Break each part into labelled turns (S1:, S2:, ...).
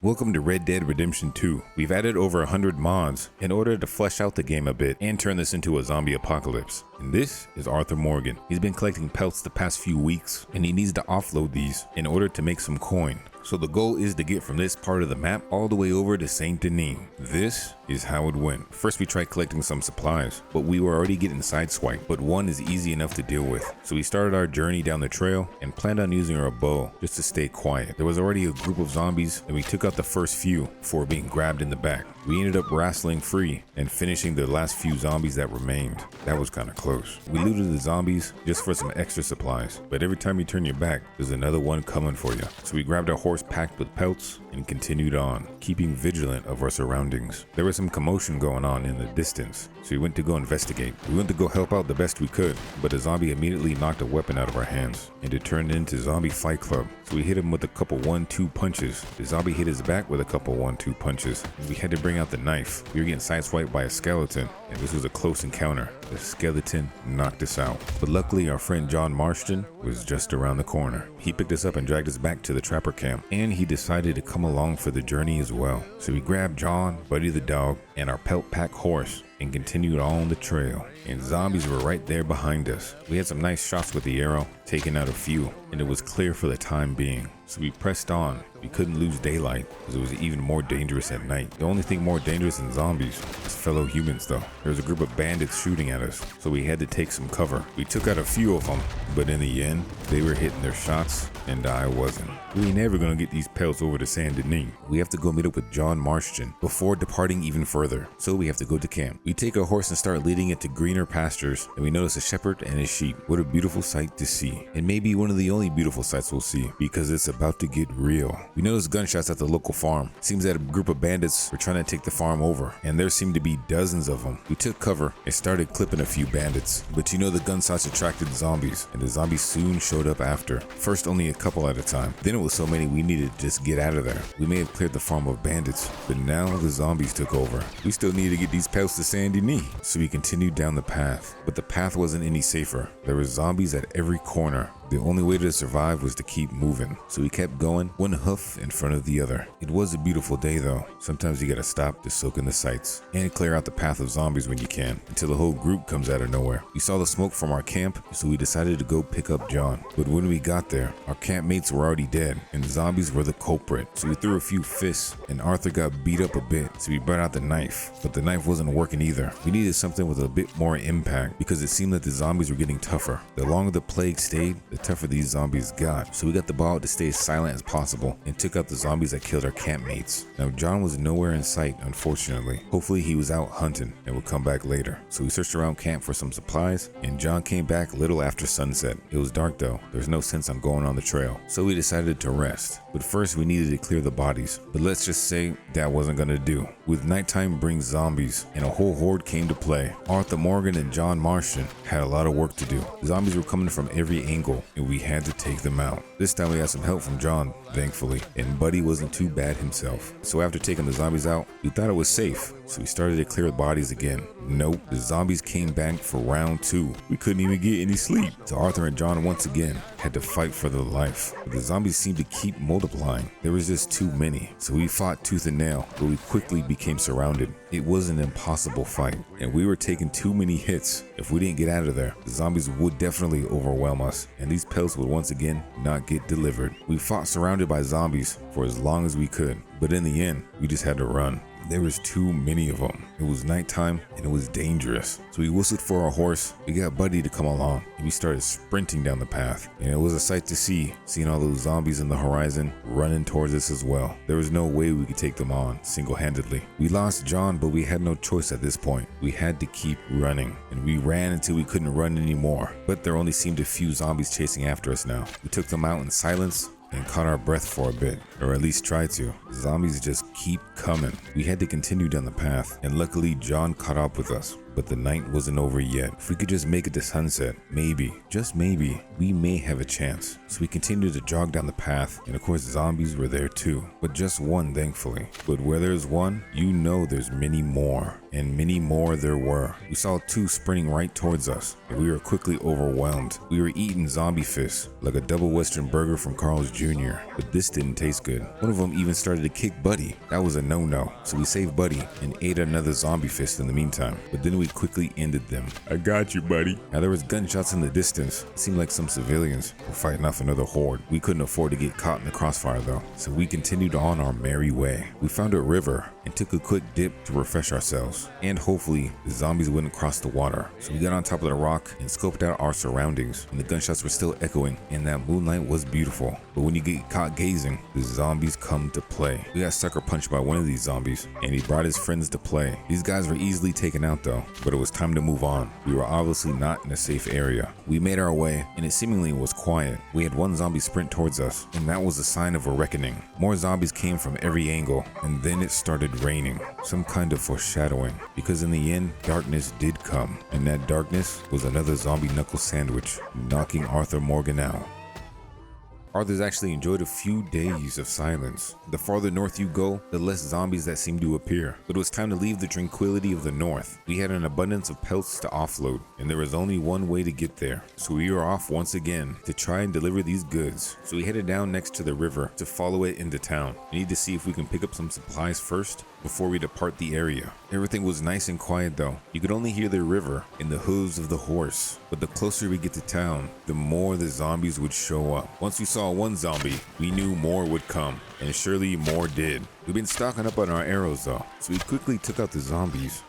S1: Welcome to Red Dead Redemption 2. We've added over 100 mods in order to flesh out the game a bit and turn this into a zombie apocalypse. And this is Arthur Morgan. He's been collecting pelts the past few weeks and he needs to offload these in order to make some coin. So the goal is to get from this part of the map all the way over to Saint Denis. This is how it went. First we tried collecting some supplies, but we were already getting sideswiped, but one is easy enough to deal with. So we started our journey down the trail and planned on using our bow just to stay quiet. There was already a group of zombies and we took out the first few before being grabbed in the back. We ended up wrestling free and finishing the last few zombies that remained. That was kind of close. We looted the zombies just for some extra supplies, but every time you turn your back, there's another one coming for you. So we grabbed our horse packed with pelts and continued on, keeping vigilant of our surroundings. There was some commotion going on in the distance, so we went to go investigate. We went to go help out the best we could, but a zombie immediately knocked a weapon out of our hands, and it turned into Zombie Fight Club. So we hit him with a couple 1-2 punches. The zombie hit his back with a couple 1-2 punches. We had to bring out the knife. We were getting sideswiped by a skeleton, and this was a close encounter. The skeleton knocked us out, but luckily our friend John Marston was just around the corner. He picked us up and dragged us back to the trapper camp, and he decided to come along for the journey as well. So we grabbed John, Buddy the dog, and our pelt pack horse and continued on the trail, and zombies were right there behind us. We had some nice shots with the arrow, taking out a few, and it was clear for the time being. So we pressed on. We couldn't lose daylight because it was even more dangerous at night. The only thing more dangerous than zombies is fellow humans though. There was a group of bandits shooting at us, so we had to take some cover. We took out a few of them, but in the end, they were hitting their shots and I wasn't. We ain't never gonna get these pelts over to Saint Denis. We have to go meet up with John Marston before departing even further. So we have to go to camp. We take our horse and start leading it to greener pastures, and we notice a shepherd and his sheep. What a beautiful sight to see. And maybe one of the only beautiful sights we'll see, because it's about to get real. We notice gunshots at the local farm. Seems that a group of bandits were trying to take the farm over, and there seemed to be dozens of them. We took cover and started clipping a few bandits, but you know the gunshots attracted zombies, and the zombies soon showed up after. First only a couple at a time, then it was so many we needed to just get out of there. We may have cleared the farm of bandits, but now the zombies took over. We still needed to get these pelts to Saint Denis, so we continued down the path, but the path wasn't any safer. There were zombies at every corner. The only way to survive was to keep moving, so we kept going, one hoof in front of the other. It was a beautiful day though. Sometimes you gotta stop to soak in the sights and clear out the path of zombies when you can, until the whole group comes out of nowhere. We saw the smoke from our camp, so we decided to go pick up John. But when we got there, our campmates were already dead, and the zombies were the culprit. So we threw a few fists, and Arthur got beat up a bit, so we brought out the knife. But the knife wasn't working either. We needed something with a bit more impact, because it seemed that the zombies were getting tougher. The longer the plague stayed, the tougher these zombies got. So we got the ball out to stay as silent as possible and took out the zombies that killed our campmates. Now John was nowhere in sight, unfortunately. Hopefully he was out hunting and would come back later. So we searched around camp for some supplies, and John came back a little after sunset. It was dark though. There's no sense on going on the trail. So we decided to rest. But first we needed to clear the bodies. But let's just say that wasn't gonna do. With nighttime brings zombies, and a whole horde came to play. Arthur Morgan and John Marston had a lot of work to do. The zombies were coming from every angle, and we had to take them out. This time we had some help from John, thankfully, and Buddy wasn't too bad himself. So after taking the zombies out, we thought it was safe, so we started to clear the bodies again. Nope, the zombies came back for round 2. We couldn't even get any sleep. So Arthur and John once again had to fight for their life. But the zombies seemed to keep multiplying. There was just too many, so we fought tooth and nail, but we quickly became surrounded. It was an impossible fight, and we were taking too many hits. If we didn't get out of there, the zombies would definitely overwhelm us, and these pelts would once again not get delivered. We fought surrounded by zombies for as long as we could, but in the end, we just had to run. There was too many of them. It was nighttime and it was dangerous. So we whistled for our horse. We got Buddy to come along and we started sprinting down the path. And it was a sight to see, seeing all those zombies in the horizon running towards us as well. There was no way we could take them on single-handedly. We lost John, but we had no choice at this point. We had to keep running, and we ran until we couldn't run anymore. But there only seemed a few zombies chasing after us now. We took them out in silence and caught our breath for a bit, or at least tried to. Zombies just keep coming. We had to continue down the path, and luckily John caught up with us. But the night wasn't over yet. If we could just make it to sunset, maybe, just maybe, we may have a chance. So we continued to jog down the path, and of course zombies were there too, but just one thankfully. But where there's one, you know there's many more, and many more there were. We saw 2 sprinting right towards us, and we were quickly overwhelmed. We were eating zombie fists, like a double western burger from Carl's Jr., but this didn't taste good. One of them even started to to kick Buddy. That was a no-no, so we saved Buddy and ate another zombie fist in the meantime, but then we quickly ended them. I got you, buddy. Now there was gunshots in the distance. It seemed like some civilians were fighting off another horde. We couldn't afford to get caught in the crossfire though, so we continued on our merry way. We found a river and took a quick dip to refresh ourselves, and hopefully the zombies wouldn't cross the water. So we got on top of the rock and scoped out our surroundings, and the gunshots were still echoing, and that moonlight was beautiful. But when you get caught gazing, the zombies come to play. We got sucker punched by one of these zombies, and he brought his friends to play. These guys were easily taken out though, but it was time to move on. We were obviously not in a safe area. We made our way, and it seemingly was quiet. We had one zombie sprint towards us, and that was a sign of a reckoning. More zombies came from every angle, and then it started raining. Some kind of foreshadowing, because in the end, darkness did come, and that darkness was another zombie knuckle sandwich, knocking Arthur Morgan out. Arthur's actually enjoyed a few days of silence. The farther north you go, the less zombies that seem to appear. But it was time to leave the tranquility of the north. We had an abundance of pelts to offload, and there was only one way to get there. So we were off once again to try and deliver these goods. So we headed down next to the river to follow it into town. We need to see if we can pick up some supplies first before we depart the area. Everything was nice and quiet though. You could only hear the river and the hooves of the horse. But the closer we get to town, the more the zombies would show up. Once we saw one zombie, we knew more would come, and surely more did. We've been stocking up on our arrows though, so we quickly took out the zombies.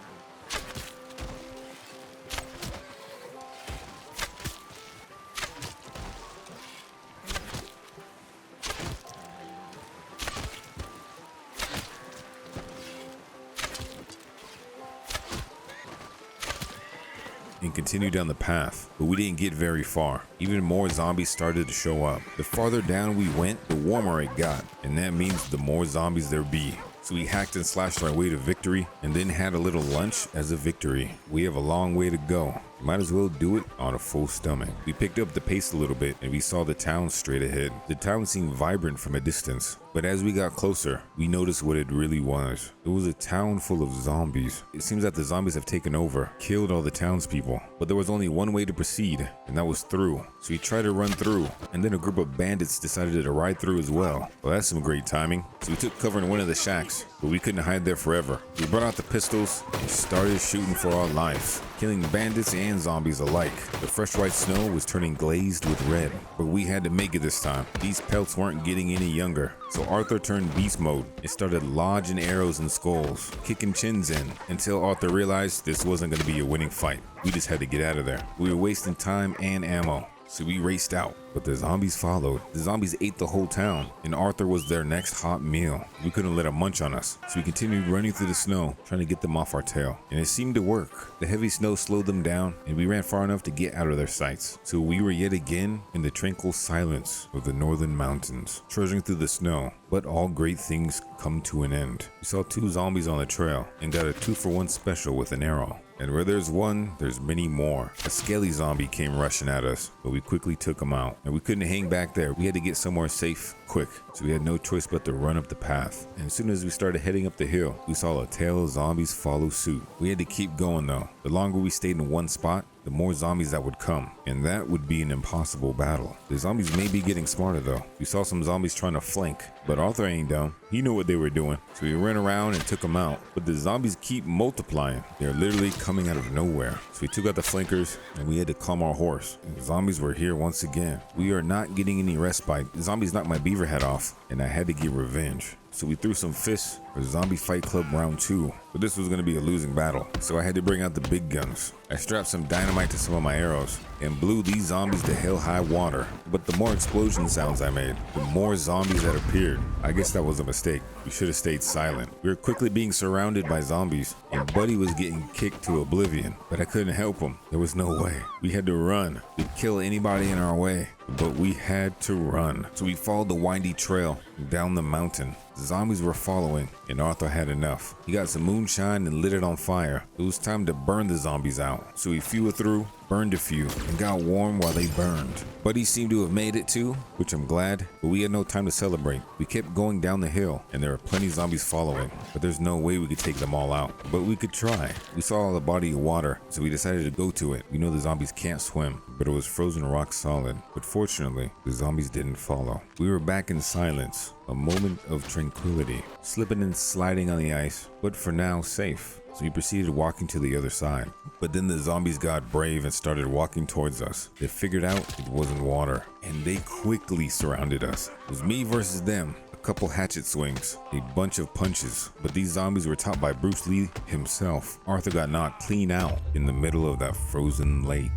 S1: And continued down the path, but we didn't get very far. Even more zombies started to show up. The farther down we went, the warmer it got, and that means the more zombies there be. So we hacked and slashed our way to victory, and then had a little lunch as a victory. We have a long way to go. Might as well do it on a full stomach. We picked up the pace a little bit, and we saw the town straight ahead. The town seemed vibrant from a distance, but as we got closer, we noticed what it really was. It was a town full of zombies. It seems that the zombies have taken over, killed all the townspeople, but there was only one way to proceed, and that was through. So we tried to run through, and then a group of bandits decided to ride through as well. Well, that's some great timing. So we took cover in one of the shacks, but we couldn't hide there forever. We brought out the pistols and started shooting for our life, killing bandits and zombies alike. The fresh white snow was turning glazed with red, but we had to make it this time. These pelts weren't getting any younger, so Arthur turned beast mode and started lodging arrows and skulls, kicking chins in, until Arthur realized this wasn't going to be a winning fight. We just had to get out of there. We were wasting time and ammo, so we raced out, but the zombies followed. The zombies ate the whole town, and Arthur was their next hot meal. We couldn't let them munch on us, so we continued running through the snow, trying to get them off our tail, and it seemed to work. The heavy snow slowed them down, and we ran far enough to get out of their sights. So we were yet again in the tranquil silence of the northern mountains, trudging through the snow. But all great things come to an end. We saw two zombies on the trail, and got a 2-for-1 special with an arrow. And where there's one, there's many more. A scaly zombie came rushing at us, but we quickly took him out. And we couldn't hang back there. We had to get somewhere safe, quick. So we had no choice but to run up the path. And as soon as we started heading up the hill, we saw a tail of zombies follow suit. We had to keep going though. The longer we stayed in one spot, the more zombies that would come, and that would be an impossible battle. The zombies may be getting smarter though. We saw some zombies trying to flank, but Arthur ain't dumb. He knew what they were doing, so we ran around and took them out. But the zombies keep multiplying. They're literally coming out of nowhere. So we took out the flankers, and we had to calm our horse. And the zombies were here once again. We are not getting any respite. The zombies knocked my beaver head off, and I had to get revenge. So we threw some fists for Zombie Fight Club round 2, but this was going to be a losing battle, so I had to bring out the big guns. I strapped some dynamite to some of my arrows and blew these zombies to hell high water, but the more explosion sounds I made, the more zombies that appeared. I guess that was a mistake. We should have stayed silent. We were quickly being surrounded by zombies, and Buddy was getting kicked to oblivion, but I couldn't help him. There was no way. We had to run. We'd kill anybody in our way, but we had to run. So we followed the windy trail down the mountain. The zombies were following, and Arthur had enough. He got some moonshine and lit it on fire. It was time to burn the zombies out. So we fueled through burned a few, and got warm while they burned. Buddy seemed to have made it too, which I'm glad, but we had no time to celebrate. We kept going down the hill, and there were plenty of zombies following, but there's no way we could take them all out. But we could try. We saw a body of water, so we decided to go to it. We know the zombies can't swim, but it was frozen rock solid. But fortunately, the zombies didn't follow. We were back in silence, a moment of tranquility, slipping and sliding on the ice, but for now safe. So we proceeded walking to the other side. But then the zombies got brave and started walking towards us. They figured out it wasn't water, and they quickly surrounded us. It was me versus them. A couple hatchet swings, a bunch of punches, but these zombies were taught by Bruce Lee himself. Arthur got knocked clean out in the middle of that frozen lake.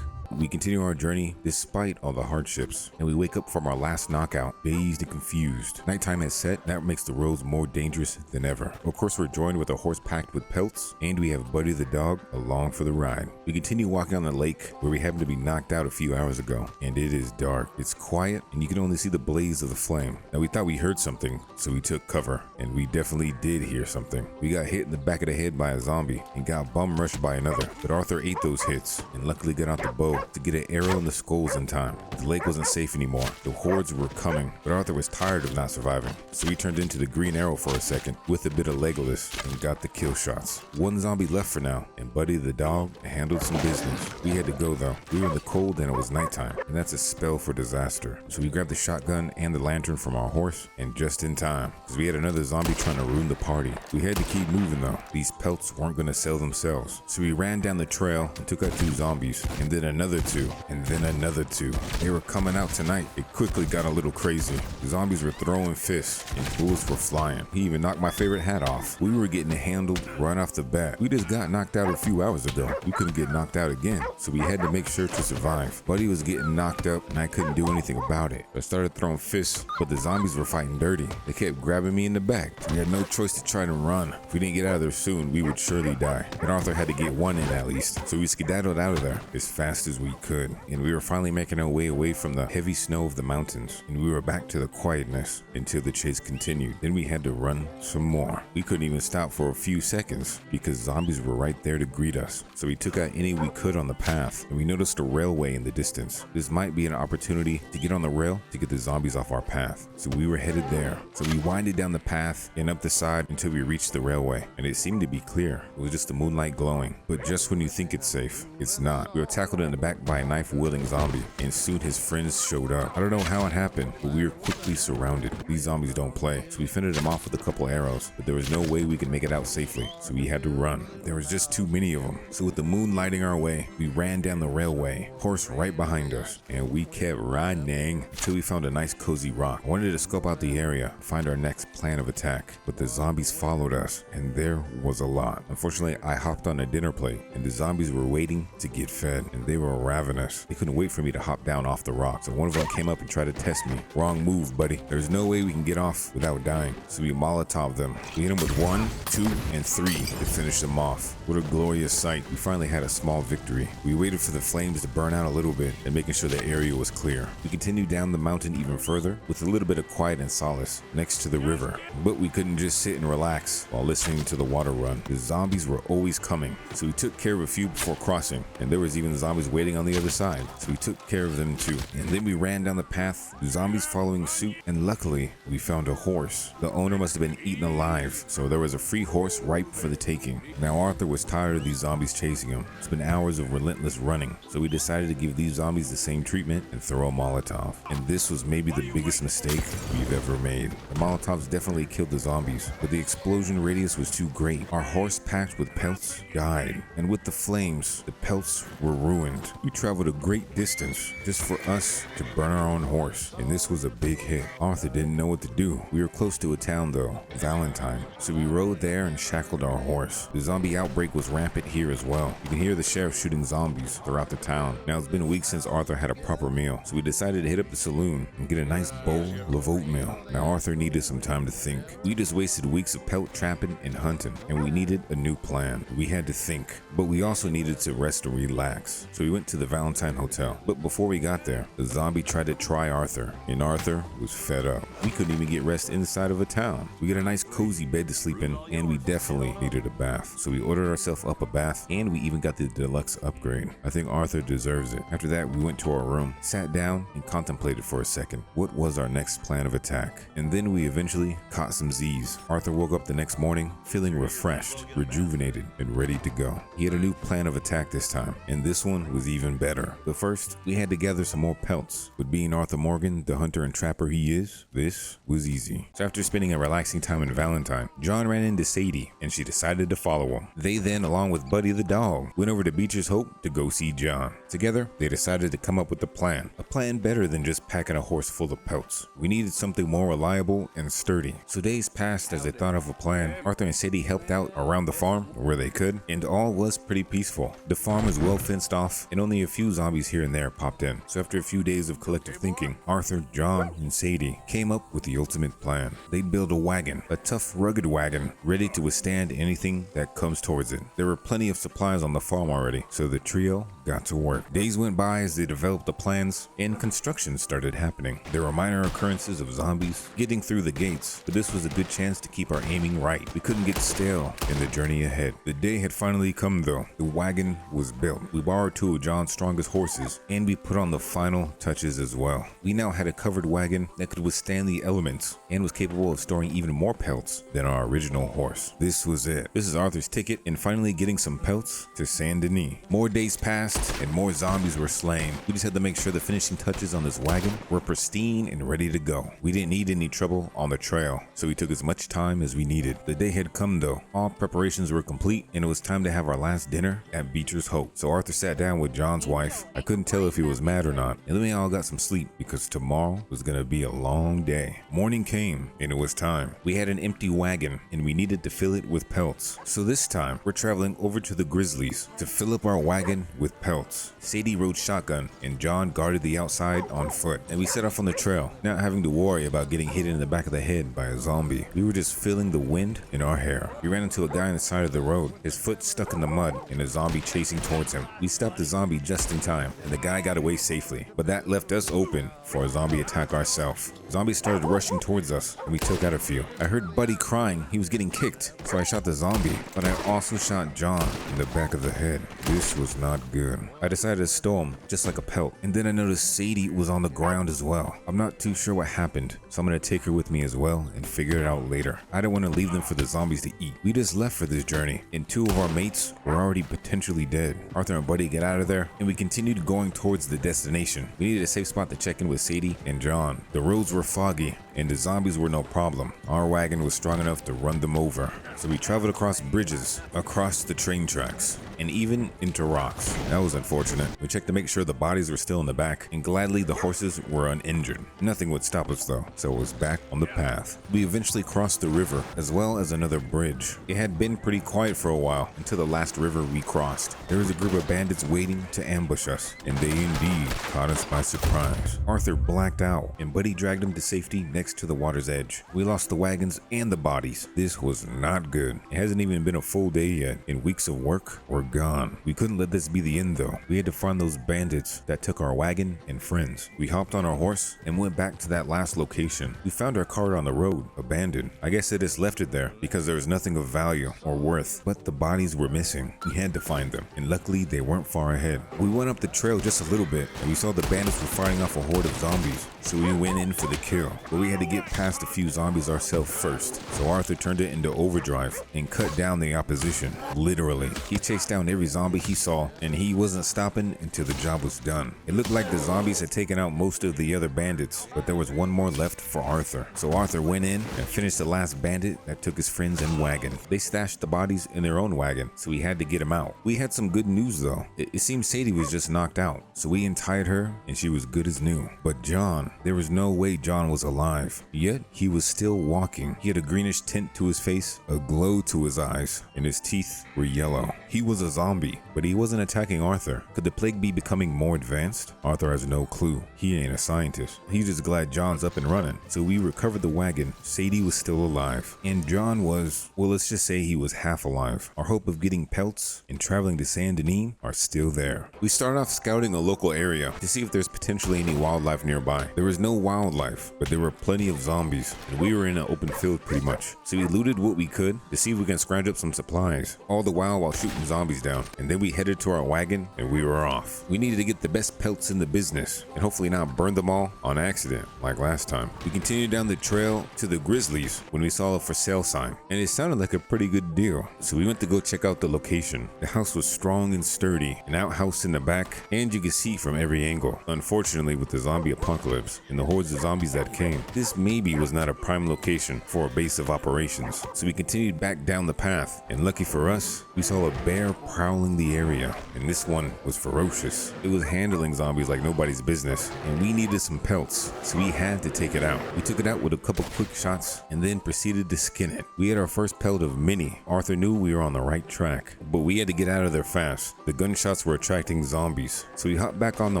S1: We continue our journey despite all the hardships, and we wake up from our last knockout, dazed and confused. Nighttime has set, that makes the roads more dangerous than ever. Of course, we're joined with a horse packed with pelts, and we have Buddy the dog along for the ride. We continue walking on the lake where we happened to be knocked out a few hours ago, and it is dark. It's quiet, and you can only see the blaze of the flame. Now, we thought we heard something, so we took cover, and we definitely did hear something. We got hit in the back of the head by a zombie, and got bum rushed by another, but Arthur ate those hits, and luckily got out the bow to get an arrow in the skulls in time. The lake wasn't safe anymore. The hordes were coming, but Arthur was tired of not surviving, so he turned into the green arrow for a second with a bit of Legolas and got the kill shots. One zombie left for now, and Buddy the dog handled some business. We had to go though. We were in the cold and it was nighttime, and that's a spell for disaster. So we grabbed the shotgun and the lantern from our horse, and just in time, because we had another zombie trying to ruin the party. We had to keep moving though. These pelts weren't going to sell themselves, so we ran down the trail and took out 2 zombies, and then another 2. And then another 2. They were coming out tonight. It quickly got a little crazy. The zombies were throwing fists and bullets were flying. He even knocked my favorite hat off. We were getting handled right off the bat. We just got knocked out a few hours ago. We couldn't get knocked out again, so we had to make sure to survive. Buddy was getting knocked up and I couldn't do anything about it. I started throwing fists, but the zombies were fighting dirty. They kept grabbing me in the back. We had no choice to try to run. If we didn't get out of there soon, we would surely die. But Arthur had to get one in at least, so we skedaddled out of there as fast as we could. And we were finally making our way away from the heavy snow of the mountains, and we were back to the quietness until the chase continued. Then we had to run some more. We couldn't even stop for a few seconds because zombies were right there to greet us. So we took out any we could on the path, and we noticed a railway in the distance. This might be an opportunity to get on the rail to get the zombies off our path. So we were headed there. So we winded down the path and up the side until we reached the railway, and it seemed to be clear. It was just the moonlight glowing. But just when you think it's safe, it's not. We were tackled in the back by a knife-wielding zombie, and soon his friends showed up. I don't know how it happened, but we were quickly surrounded. These zombies don't play, so we fended them off with a couple arrows, but there was no way we could make it out safely, so we had to run. There was just too many of them, so with the moon lighting our way, we ran down the railway, horse right behind us, and we kept running until we found a nice cozy rock. I wanted to scope out the area and find our next plan of attack, but the zombies followed us, and there was a lot. Unfortunately, I hopped on a dinner plate, and the zombies were waiting to get fed, and they were ravenous. They couldn't wait for me to hop down off the rock, so one of them came up and tried to test me. Wrong move, buddy. There's no way we can get off without dying, so we Molotov them. We hit them with 1, 2, and 3 to finish them off. What a glorious sight. We finally had a small victory. We waited for the flames to burn out a little bit and making sure the area was clear. We continued down the mountain even further with a little bit of quiet and solace next to the river, but we couldn't just sit and relax while listening to the water run. The zombies were always coming, so we took care of a few before crossing, and there was even zombies waiting on the other side, so we took care of them too. And then we ran down the path, the zombies following suit, and luckily we found a horse. The owner must have been eaten alive, so there was a free horse ripe for the taking. Now Arthur was tired of these zombies chasing him. It's been hours of relentless running, so we decided to give these zombies the same treatment and throw a Molotov. And this was maybe the biggest mistake we've ever made. The Molotovs definitely killed the zombies, but the explosion radius was too great. Our horse packed with pelts died, and with the flames, the pelts were ruined. We traveled a great distance just for us to burn our own horse, and this was a big hit. Arthur didn't know what to do. We were close to a town though, Valentine, so we rode there and shackled our horse. The zombie outbreak was rampant here as well. You can hear the sheriff shooting zombies throughout the town. Now it's been a week since Arthur had a proper meal, so we decided to hit up the saloon and get a nice bowl of oatmeal. Now Arthur needed some time to think. We just wasted weeks of pelt trapping and hunting, and we needed a new plan. We had to think, but we also needed to rest and relax. So we went went to the Valentine Hotel, but before we got there, the zombie tried to try Arthur, and Arthur was fed up. We couldn't even get rest inside of a town. We got a nice cozy bed to sleep in, and we definitely needed a bath. So we ordered ourselves up a bath, and we even got the deluxe upgrade. I think Arthur deserves it. After that, we went to our room, sat down, and contemplated for a second. What was our next plan of attack? And then we eventually caught some Z's. Arthur woke up the next morning feeling refreshed, rejuvenated, and ready to go. He had a new plan of attack this time, and this one was even better. But first, we had to gather some more pelts. With being Arthur Morgan, the hunter and trapper he is, this was easy. So after spending a relaxing time in Valentine, John ran into Sadie, and she decided to follow him. They then, along with Buddy the dog, went over to Beecher's Hope to go see John. Together, they decided to come up with a plan better than just packing a horse full of pelts. We needed something more reliable and sturdy. So days passed as they thought of a plan. Arthur and Sadie helped out around the farm where they could, and all was pretty peaceful. The farm was well fenced off, and only a few zombies here and there popped in. So after a few days of collective thinking, Arthur, John, and Sadie came up with the ultimate plan. They'd build a wagon, a tough, rugged wagon, ready to withstand anything that comes towards it. There were plenty of supplies on the farm already, so the trio got to work. Days went by as they developed the plans, and construction started happening. There were minor occurrences of zombies getting through the gates, but this was a good chance to keep our aiming right. We couldn't get stale in the journey ahead. The day had finally come though. The wagon was built. We borrowed two of John's strongest horses, and we put on the final touches as well. We now had a covered wagon that could withstand the elements and was capable of storing even more pelts than our original horse. This was it. This is Arthur's ticket in finally getting some pelts to Saint Denis. More days passed and more zombies were slain. We just had to make sure the finishing touches on this wagon were pristine and ready to go. We didn't need any trouble on the trail, so we took as much time as we needed. The day had come though. All preparations were complete, and it was time to have our last dinner at Beecher's Hope. So Arthur sat down with John's wife. I couldn't tell if he was mad or not, and then we all got some sleep because tomorrow was gonna be a long day. Morning came, and it was time. We had an empty wagon, and we needed to fill it with pelts. So this time, we're traveling over to the Grizzlies to fill up our wagon with pelts. Sadie rode shotgun, and John guarded the outside on foot, and we set off on the trail, not having to worry about getting hit in the back of the head by a zombie. We were just feeling the wind in our hair. We ran into a guy on the side of the road, his foot stuck in the mud, and a zombie chasing towards him. We stopped the zombie just in time, and the guy got away safely, but that left us open for a zombie attack ourselves. Zombies started rushing towards us, and we took out a few. I heard Buddy crying he was getting kicked, so I shot the zombie, but I also shot John in the back of the head. This was not good. I decided to stow him just like a pelt, and then I noticed Sadie was on the ground as well. I'm not too sure what happened, so I'm gonna take her with me as well and figure it out later. I don't want to leave them for the zombies to eat. We just left for this journey, and two of our mates were already potentially dead. Arthur and Buddy get out of there, and we continued going towards the destination. We needed a safe spot to check in with Sadie and John. The roads were foggy, and the zombies were no problem. Our wagon was strong enough to run them over, so we traveled across bridges, across the train tracks, and even into rocks. That was unfortunate. We checked to make sure the bodies were still in the back, and gladly the horses were uninjured. Nothing would stop us though, so it was back on the path. We eventually crossed the river, as well as another bridge. It had been pretty quiet for a while until the last river we crossed. There was a group of bandits waiting to ambush us, and they indeed caught us by surprise. Arthur blacked out, and Buddy dragged him to safety next to the water's edge. We lost the wagons and the bodies. This was not good. It hasn't even been a full day yet, and weeks of work were gone. We couldn't let this be the end though. We had to find those bandits that took our wagon and friends. We hopped on our horse and went back to that last location. We found our car on the road, abandoned. I guess they just left it there because there was nothing of value or worth, but the bodies were missing. We had to find them, and luckily they weren't far ahead. We went up the trail just a little bit, and we saw the bandits were fighting off a horde of zombies, so we went in for the kill. But we had to get past a few zombies ourselves first, so Arthur turned it into overdrive and cut down the opposition. Literally, he chased down every zombie he saw, and he wasn't stopping until the job was done. It looked like the zombies had taken out most of the other bandits, but there was one more left for Arthur. So Arthur went in and finished the last bandit that took his friends and wagon. They stashed the bodies in their own wagon, so he had to get them out. We had some good news though. It seemed Sadie was just knocked out, so we untied her and she was good as new. But John, there was no way John was alive. alive, yet he was still walking. He had a greenish tint to his face, a glow to his eyes, and his teeth were yellow. He was a zombie, but he wasn't attacking Arthur. Could the plague be becoming more advanced? Arthur has no clue. He ain't a scientist. He's just glad John's up and running. So we recovered the wagon. Sadie was still alive, and John was, well, let's just say he was half alive. Our hope of getting pelts and traveling to Saint Denis are still there. We started off scouting a local area to see if there's potentially any wildlife nearby. There was no wildlife, but there were plenty of zombies, and we were in an open field pretty much. So we looted what we could to see if we can scrounge up some supplies, all the while shooting zombies down. And then we headed to our wagon and we were off. We needed to get the best pelts in the business and hopefully not burn them all on accident like last time. We continued down the trail to the Grizzlies when we saw a for sale sign, and it sounded like a pretty good deal. So we went to go check out the location. The house was strong and sturdy, an outhouse in the back, and you could see from every angle. Unfortunately, with the zombie apocalypse and the hordes of zombies that came, this maybe was not a prime location for a base of operations. So we continued back down the path, and lucky for us, we saw a bear prowling the area, and this one was ferocious. It was handling zombies like nobody's business, and we needed some pelts, so we had to take it out. We took it out with a couple quick shots and then proceeded to skin it. We had our first pelt of many. Arthur knew we were on the right track, but we had to get out of there fast. The gunshots were attracting zombies, so we hopped back on the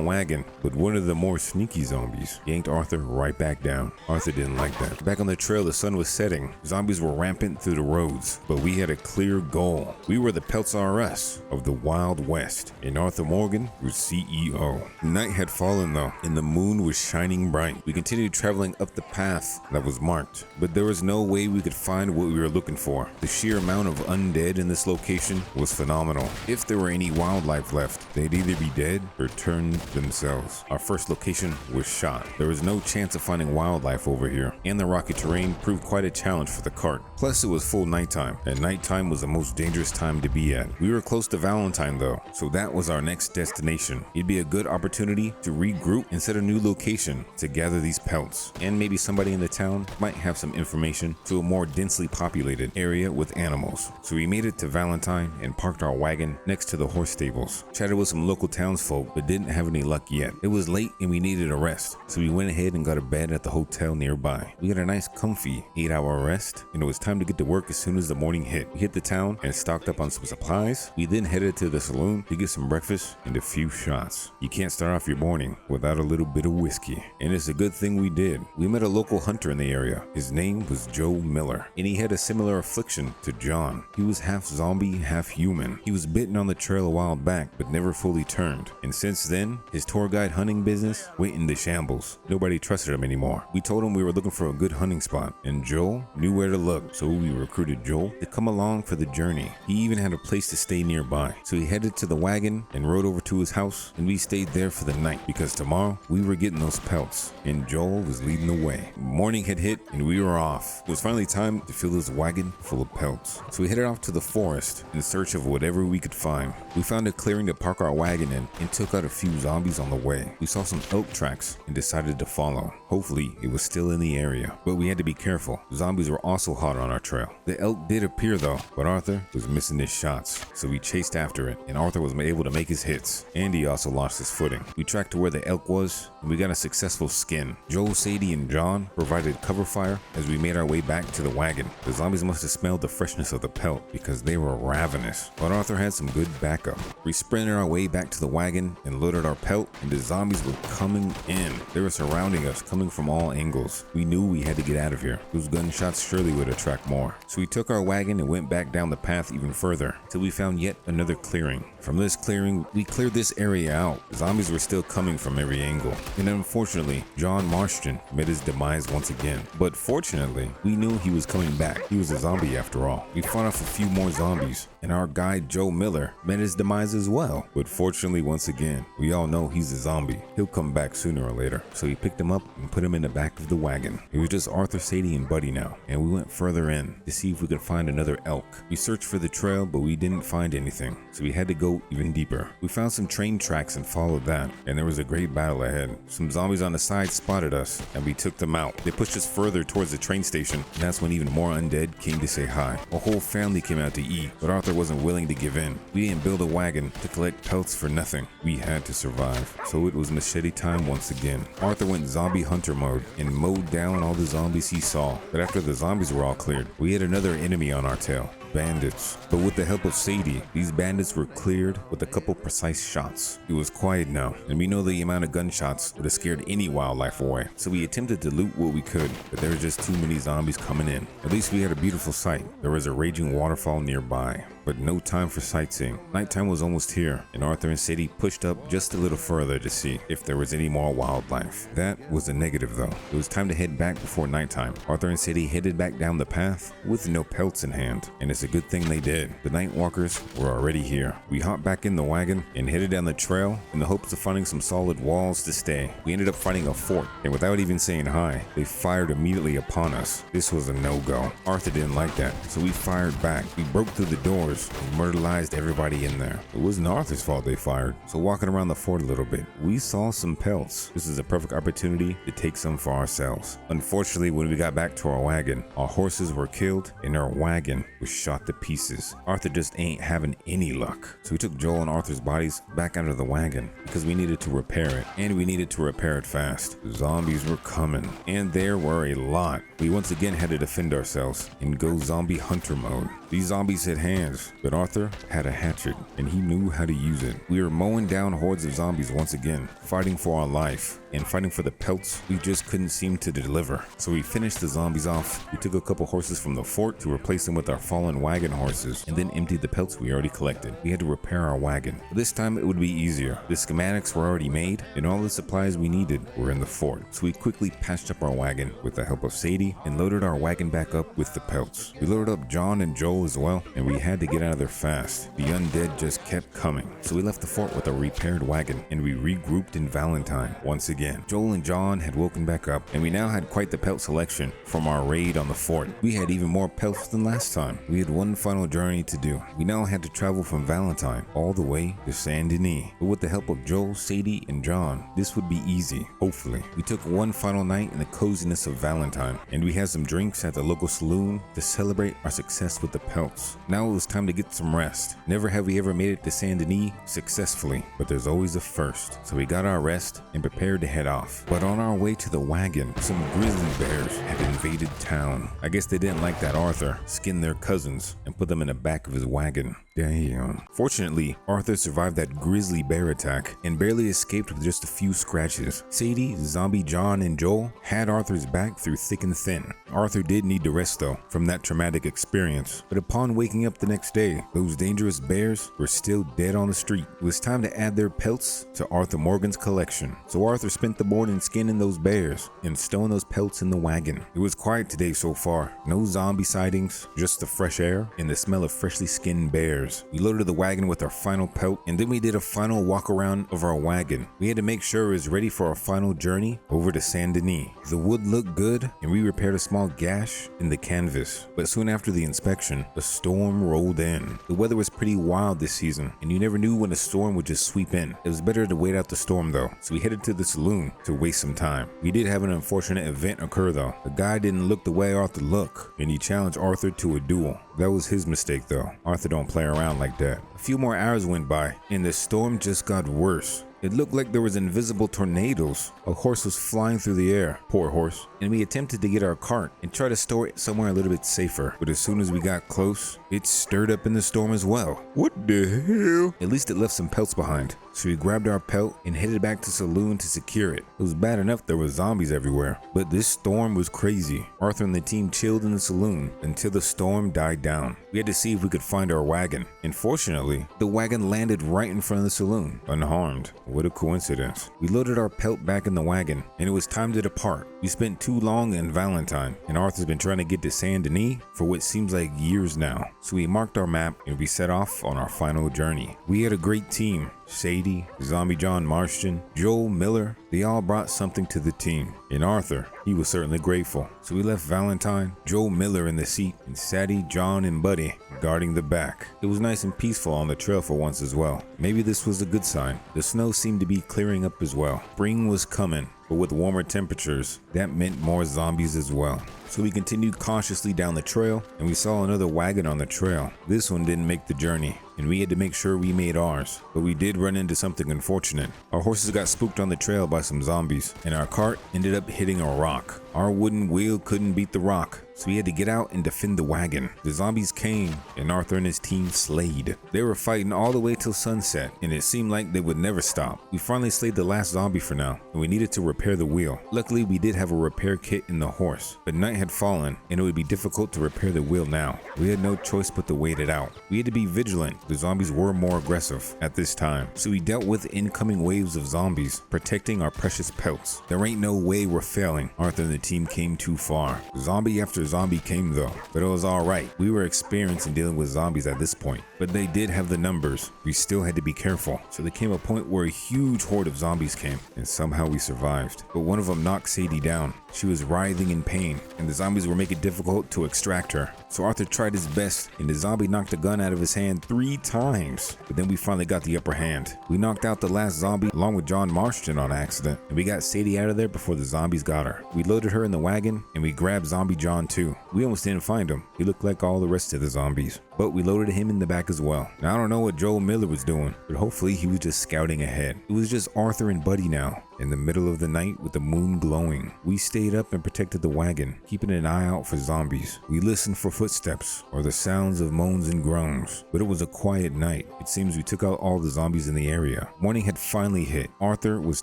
S1: wagon, but one of the more sneaky zombies yanked Arthur right back down. Arthur didn't like that. Back on the trail, the sun was setting. Zombies were rampant through the roads, but we had a clear goal. We were the Pelts R Us of the Wild West, and Arthur Morgan was CEO. Night had fallen though, and the moon was shining bright. We continued traveling up the path that was marked, but there was no way we could find what we were looking for. The sheer amount of undead in this location was phenomenal. If there were any wildlife left, they'd either be dead or turned themselves. Our first location was shot. There was no chance of finding wildlife over here, and the rocky terrain proved quite a challenge for the cart. Plus, it was full nighttime, and nighttime was the most dangerous time to be at. We were close to Valentine though, so that was our next destination. It'd be a good opportunity to regroup and set a new location to gather these pelts, and maybe somebody in the town might have some information to a more densely populated area with animals. So we made it to Valentine and parked our wagon next to the horse stables. Chatted with some local townsfolk, but didn't have any luck yet. It was late and we needed a rest, so we went ahead and got a bed at the hotel nearby. We got a nice comfy 8-hour rest, and it was time to get to work as soon as the morning hit. We hit the town and stocked up on some supplies. We then headed to the saloon to get some breakfast and a few shots. You can't start off your morning without a little bit of whiskey, and it's a good thing we did. We met a local hunter in the area. His name was Joe Miller, and he had a similar affliction to John. He was half zombie, half human. He was bitten on the trail a while back, but never fully turned, and since then, his tour guide hunting business went into shambles. Nobody trusted him anymore. We told him we were looking for a good hunting spot, and Joel knew where to look, so we recruited Joel to come along for the journey. He even had a place to stay nearby, so he headed to the wagon and rode over to his house, and we stayed there for the night because tomorrow we were getting those pelts, and Joel was leading the way. Morning had hit and we were off. It was finally time to fill this wagon full of pelts, so we headed off to the forest in search of whatever we could find. We found a clearing to park our wagon in and took out a few zombies on the way. We saw some elk tracks and decided to follow. Hopefully it was still in the area, but we had to be careful. Zombies were also hot on our trail. The elk did appear though, but Arthur was missing his shots, so we chased after it, and Arthur was able to make his hits, and he also lost his footing. We tracked to where the elk was, and we got a successful skin. Joel, Sadie, and John provided cover fire as we made our way back to the wagon. The zombies must have smelled the freshness of the pelt because they were ravenous, but Arthur had some good backup. We sprinted our way back to the wagon and loaded our pelt, and the zombies were coming in. They were surrounding us, coming from all angles. We knew we had to get out of here. Those gunshots surely would attract more. So we took our wagon and went back down the path even further till we found yet another clearing. From this clearing, we cleared this area out. Zombies were still coming from every angle, and unfortunately, John Marston met his demise once again. But fortunately, we knew he was coming back. He was a zombie after all. We fought off a few more zombies, and our guide Joe Miller met his demise as well. But fortunately, once again, we all know he's a zombie. He'll come back sooner or later. So we picked him up and put him in the back of the wagon. It was just Arthur, Sadie, and Buddy now, and we went further in to see if we could find another elk. We searched for the trail, but we didn't find anything, so we had to go even deeper. We found some train tracks and followed that, and there was a great battle ahead. Some zombies on the side spotted us, and we took them out. They pushed us further towards the train station, and that's when even more undead came to say hi. A whole family came out to eat, but Arthur wasn't willing to give in. We didn't build a wagon to collect pelts for nothing. We had to survive, so it was machete time once again. Arthur went zombie hunter mode and and mowed down all the zombies he saw. But after the zombies were all cleared, we had another enemy on our tail. Bandits. But with the help of Sadie, these bandits were cleared with a couple precise shots. It was quiet now, and we know the amount of gunshots would have scared any wildlife away. So we attempted to loot what we could, but there were just too many zombies coming in. At least we had a beautiful sight. There was a raging waterfall nearby, but no time for sightseeing. Nighttime was almost here, and Arthur and Sadie pushed up just a little further to see if there was any more wildlife. That was a negative though. It was time to head back before nighttime. Arthur and Sadie headed back down the path with no pelts in hand, and it's a good thing they did. The night walkers were already here. We hopped back in the wagon and headed down the trail in the hopes of finding some solid walls to stay. We ended up finding a fort, and without even saying hi, they fired immediately upon us. This was a no-go. Arthur didn't like that, so we fired back. We broke through the doors and murderized everybody in there. It wasn't Arthur's fault they fired. So walking around the fort a little bit, we saw some pelts. This is a perfect opportunity to take some for ourselves. Unfortunately, when we got back to our wagon, our horses were killed and our wagon was shot to pieces. Arthur just ain't having any luck. So we took Joel and Arthur's bodies back out of the wagon because we needed to repair it, and we needed to repair it fast. The zombies were coming, and there were a lot. We once again had to defend ourselves and go zombie hunter mode. These zombies had hands, but Arthur had a hatchet, and he knew how to use it. We were mowing down hordes of zombies once again, fighting for our life, and fighting for the pelts we just couldn't seem to deliver. So we finished the zombies off. We took a couple horses from the fort to replace them with our fallen wagon horses, and then emptied the pelts we already collected. We had to repair our wagon. But this time it would be easier. The schematics were already made, and all the supplies we needed were in the fort. So we quickly patched up our wagon with the help of Sadie and loaded our wagon back up with the pelts. We loaded up John and Joel as well, and we had to get out of there fast. The undead just kept coming. So we left the fort with a repaired wagon, and we regrouped in Valentine once again. Joel and John had woken back up, and we now had quite the pelt selection from our raid on the fort. We had even more pelts than last time. We had one final journey to do. We now had to travel from Valentine all the way to Saint Denis. But with the help of Joel, Sadie, and John, this would be easy, hopefully. We took one final night in the coziness of Valentine, and we had some drinks at the local saloon to celebrate our success with the pelts. Now it was time to get some rest. Never have we ever made it to Saint Denis successfully, but there's always a first. So we got our rest and prepared to head off. But on our way to the wagon, some grizzly bears had invaded town. I guess they didn't like that Arthur skinned their cousins and put them in the back of his wagon. Damn. Fortunately, Arthur survived that grizzly bear attack and barely escaped with just a few scratches. Sadie, Zombie John, and Joel had Arthur's back through thick and thin. Arthur did need to rest though from that traumatic experience, but upon waking up the next day, those dangerous bears were still dead on the street. It was time to add their pelts to Arthur Morgan's collection. So Arthur spent the morning skinning those bears and stowing those pelts in the wagon. It was quiet today so far. No zombie sightings, just the fresh air and the smell of freshly skinned bears. We loaded the wagon with our final pelt, and then we did a final walk around of our wagon. We had to make sure it was ready for our final journey over to Saint Denis. The wood looked good, and we repaired a small gash in the canvas. But soon after the inspection, a storm rolled in. The weather was pretty wild this season, and you never knew when a storm would just sweep in. It was better to wait out the storm though, so we headed to the saloon to waste some time. We did have an unfortunate event occur though. The guy didn't look the way Arthur looked, and he challenged Arthur to a duel. That was his mistake though. Arthur don't play around like that. A few more hours went by, and the storm just got worse. It looked like there was invisible tornadoes. A horse was flying through the air. Poor horse. And we attempted to get our cart and try to store it somewhere a little bit safer. But as soon as we got close, it stirred up in the storm as well. What the hell? At least it left some pelts behind. So we grabbed our pelt and headed back to the saloon to secure it. It was bad enough there were zombies everywhere, but this storm was crazy. Arthur and the team chilled in the saloon until the storm died down. We had to see if we could find our wagon. And fortunately, the wagon landed right in front of the saloon, unharmed. What a coincidence. We loaded our pelt back in the wagon, and it was time to depart. We spent too long in Valentine, and Arthur's been trying to get to Saint Denis for what seems like years now. So we marked our map and we set off on our final journey. We had a great team. Sadie, Zombie John Marston, Joel Miller, they all brought something to the team. And Arthur, he was certainly grateful. So we left Valentine, Joel Miller in the seat, and Sadie, John, and Buddy guarding the back. It was nice and peaceful on the trail for once as well. Maybe this was a good sign. The snow seemed to be clearing up as well. Spring was coming, but with warmer temperatures, that meant more zombies as well. So we continued cautiously down the trail, and we saw another wagon on the trail. This one didn't make the journey, and we had to make sure we made ours. But we did run into something unfortunate. Our horses got spooked on the trail by some zombies, and our cart ended up hitting a rock. rock. Our wooden wheel couldn't beat the rock, so we had to get out and defend the wagon. The zombies came, and Arthur and his team slayed. They were fighting all the way till sunset, and it seemed like they would never stop. We finally slayed the last zombie for now, and we needed to repair the wheel. Luckily, we did have a repair kit in the horse, but night had fallen, and it would be difficult to repair the wheel now. We had no choice but to wait it out. We had to be vigilant. The zombies were more aggressive at this time, so we dealt with incoming waves of zombies, protecting our precious pelts. There ain't no way we're failing. Arthur and the team came too far. Zombie after zombie came though, but it was alright. We were experienced in dealing with zombies at this point, but they did have the numbers. We still had to be careful. So there came a point where a huge horde of zombies came, and somehow we survived. But one of them knocked Sadie down. She was writhing in pain, and the zombies were making it difficult to extract her. So Arthur tried his best, and the zombie knocked the gun out of his hand 3 times. But then we finally got the upper hand. We knocked out the last zombie along with John Marston on accident, and we got Sadie out of there before the zombies got her. We loaded her in the wagon, and we grabbed Zombie John too. We almost didn't find him. He looked like all the rest of the zombies, but we loaded him in the back as well. Now I don't know what Joel Miller was doing, but hopefully he was just scouting ahead. It was just Arthur and Buddy now. In the middle of the night with the moon glowing, we stayed up and protected the wagon, keeping an eye out for zombies. We listened for footsteps or the sounds of moans and groans, but it was a quiet night. It seems we took out all the zombies in the area. Morning had finally hit. Arthur was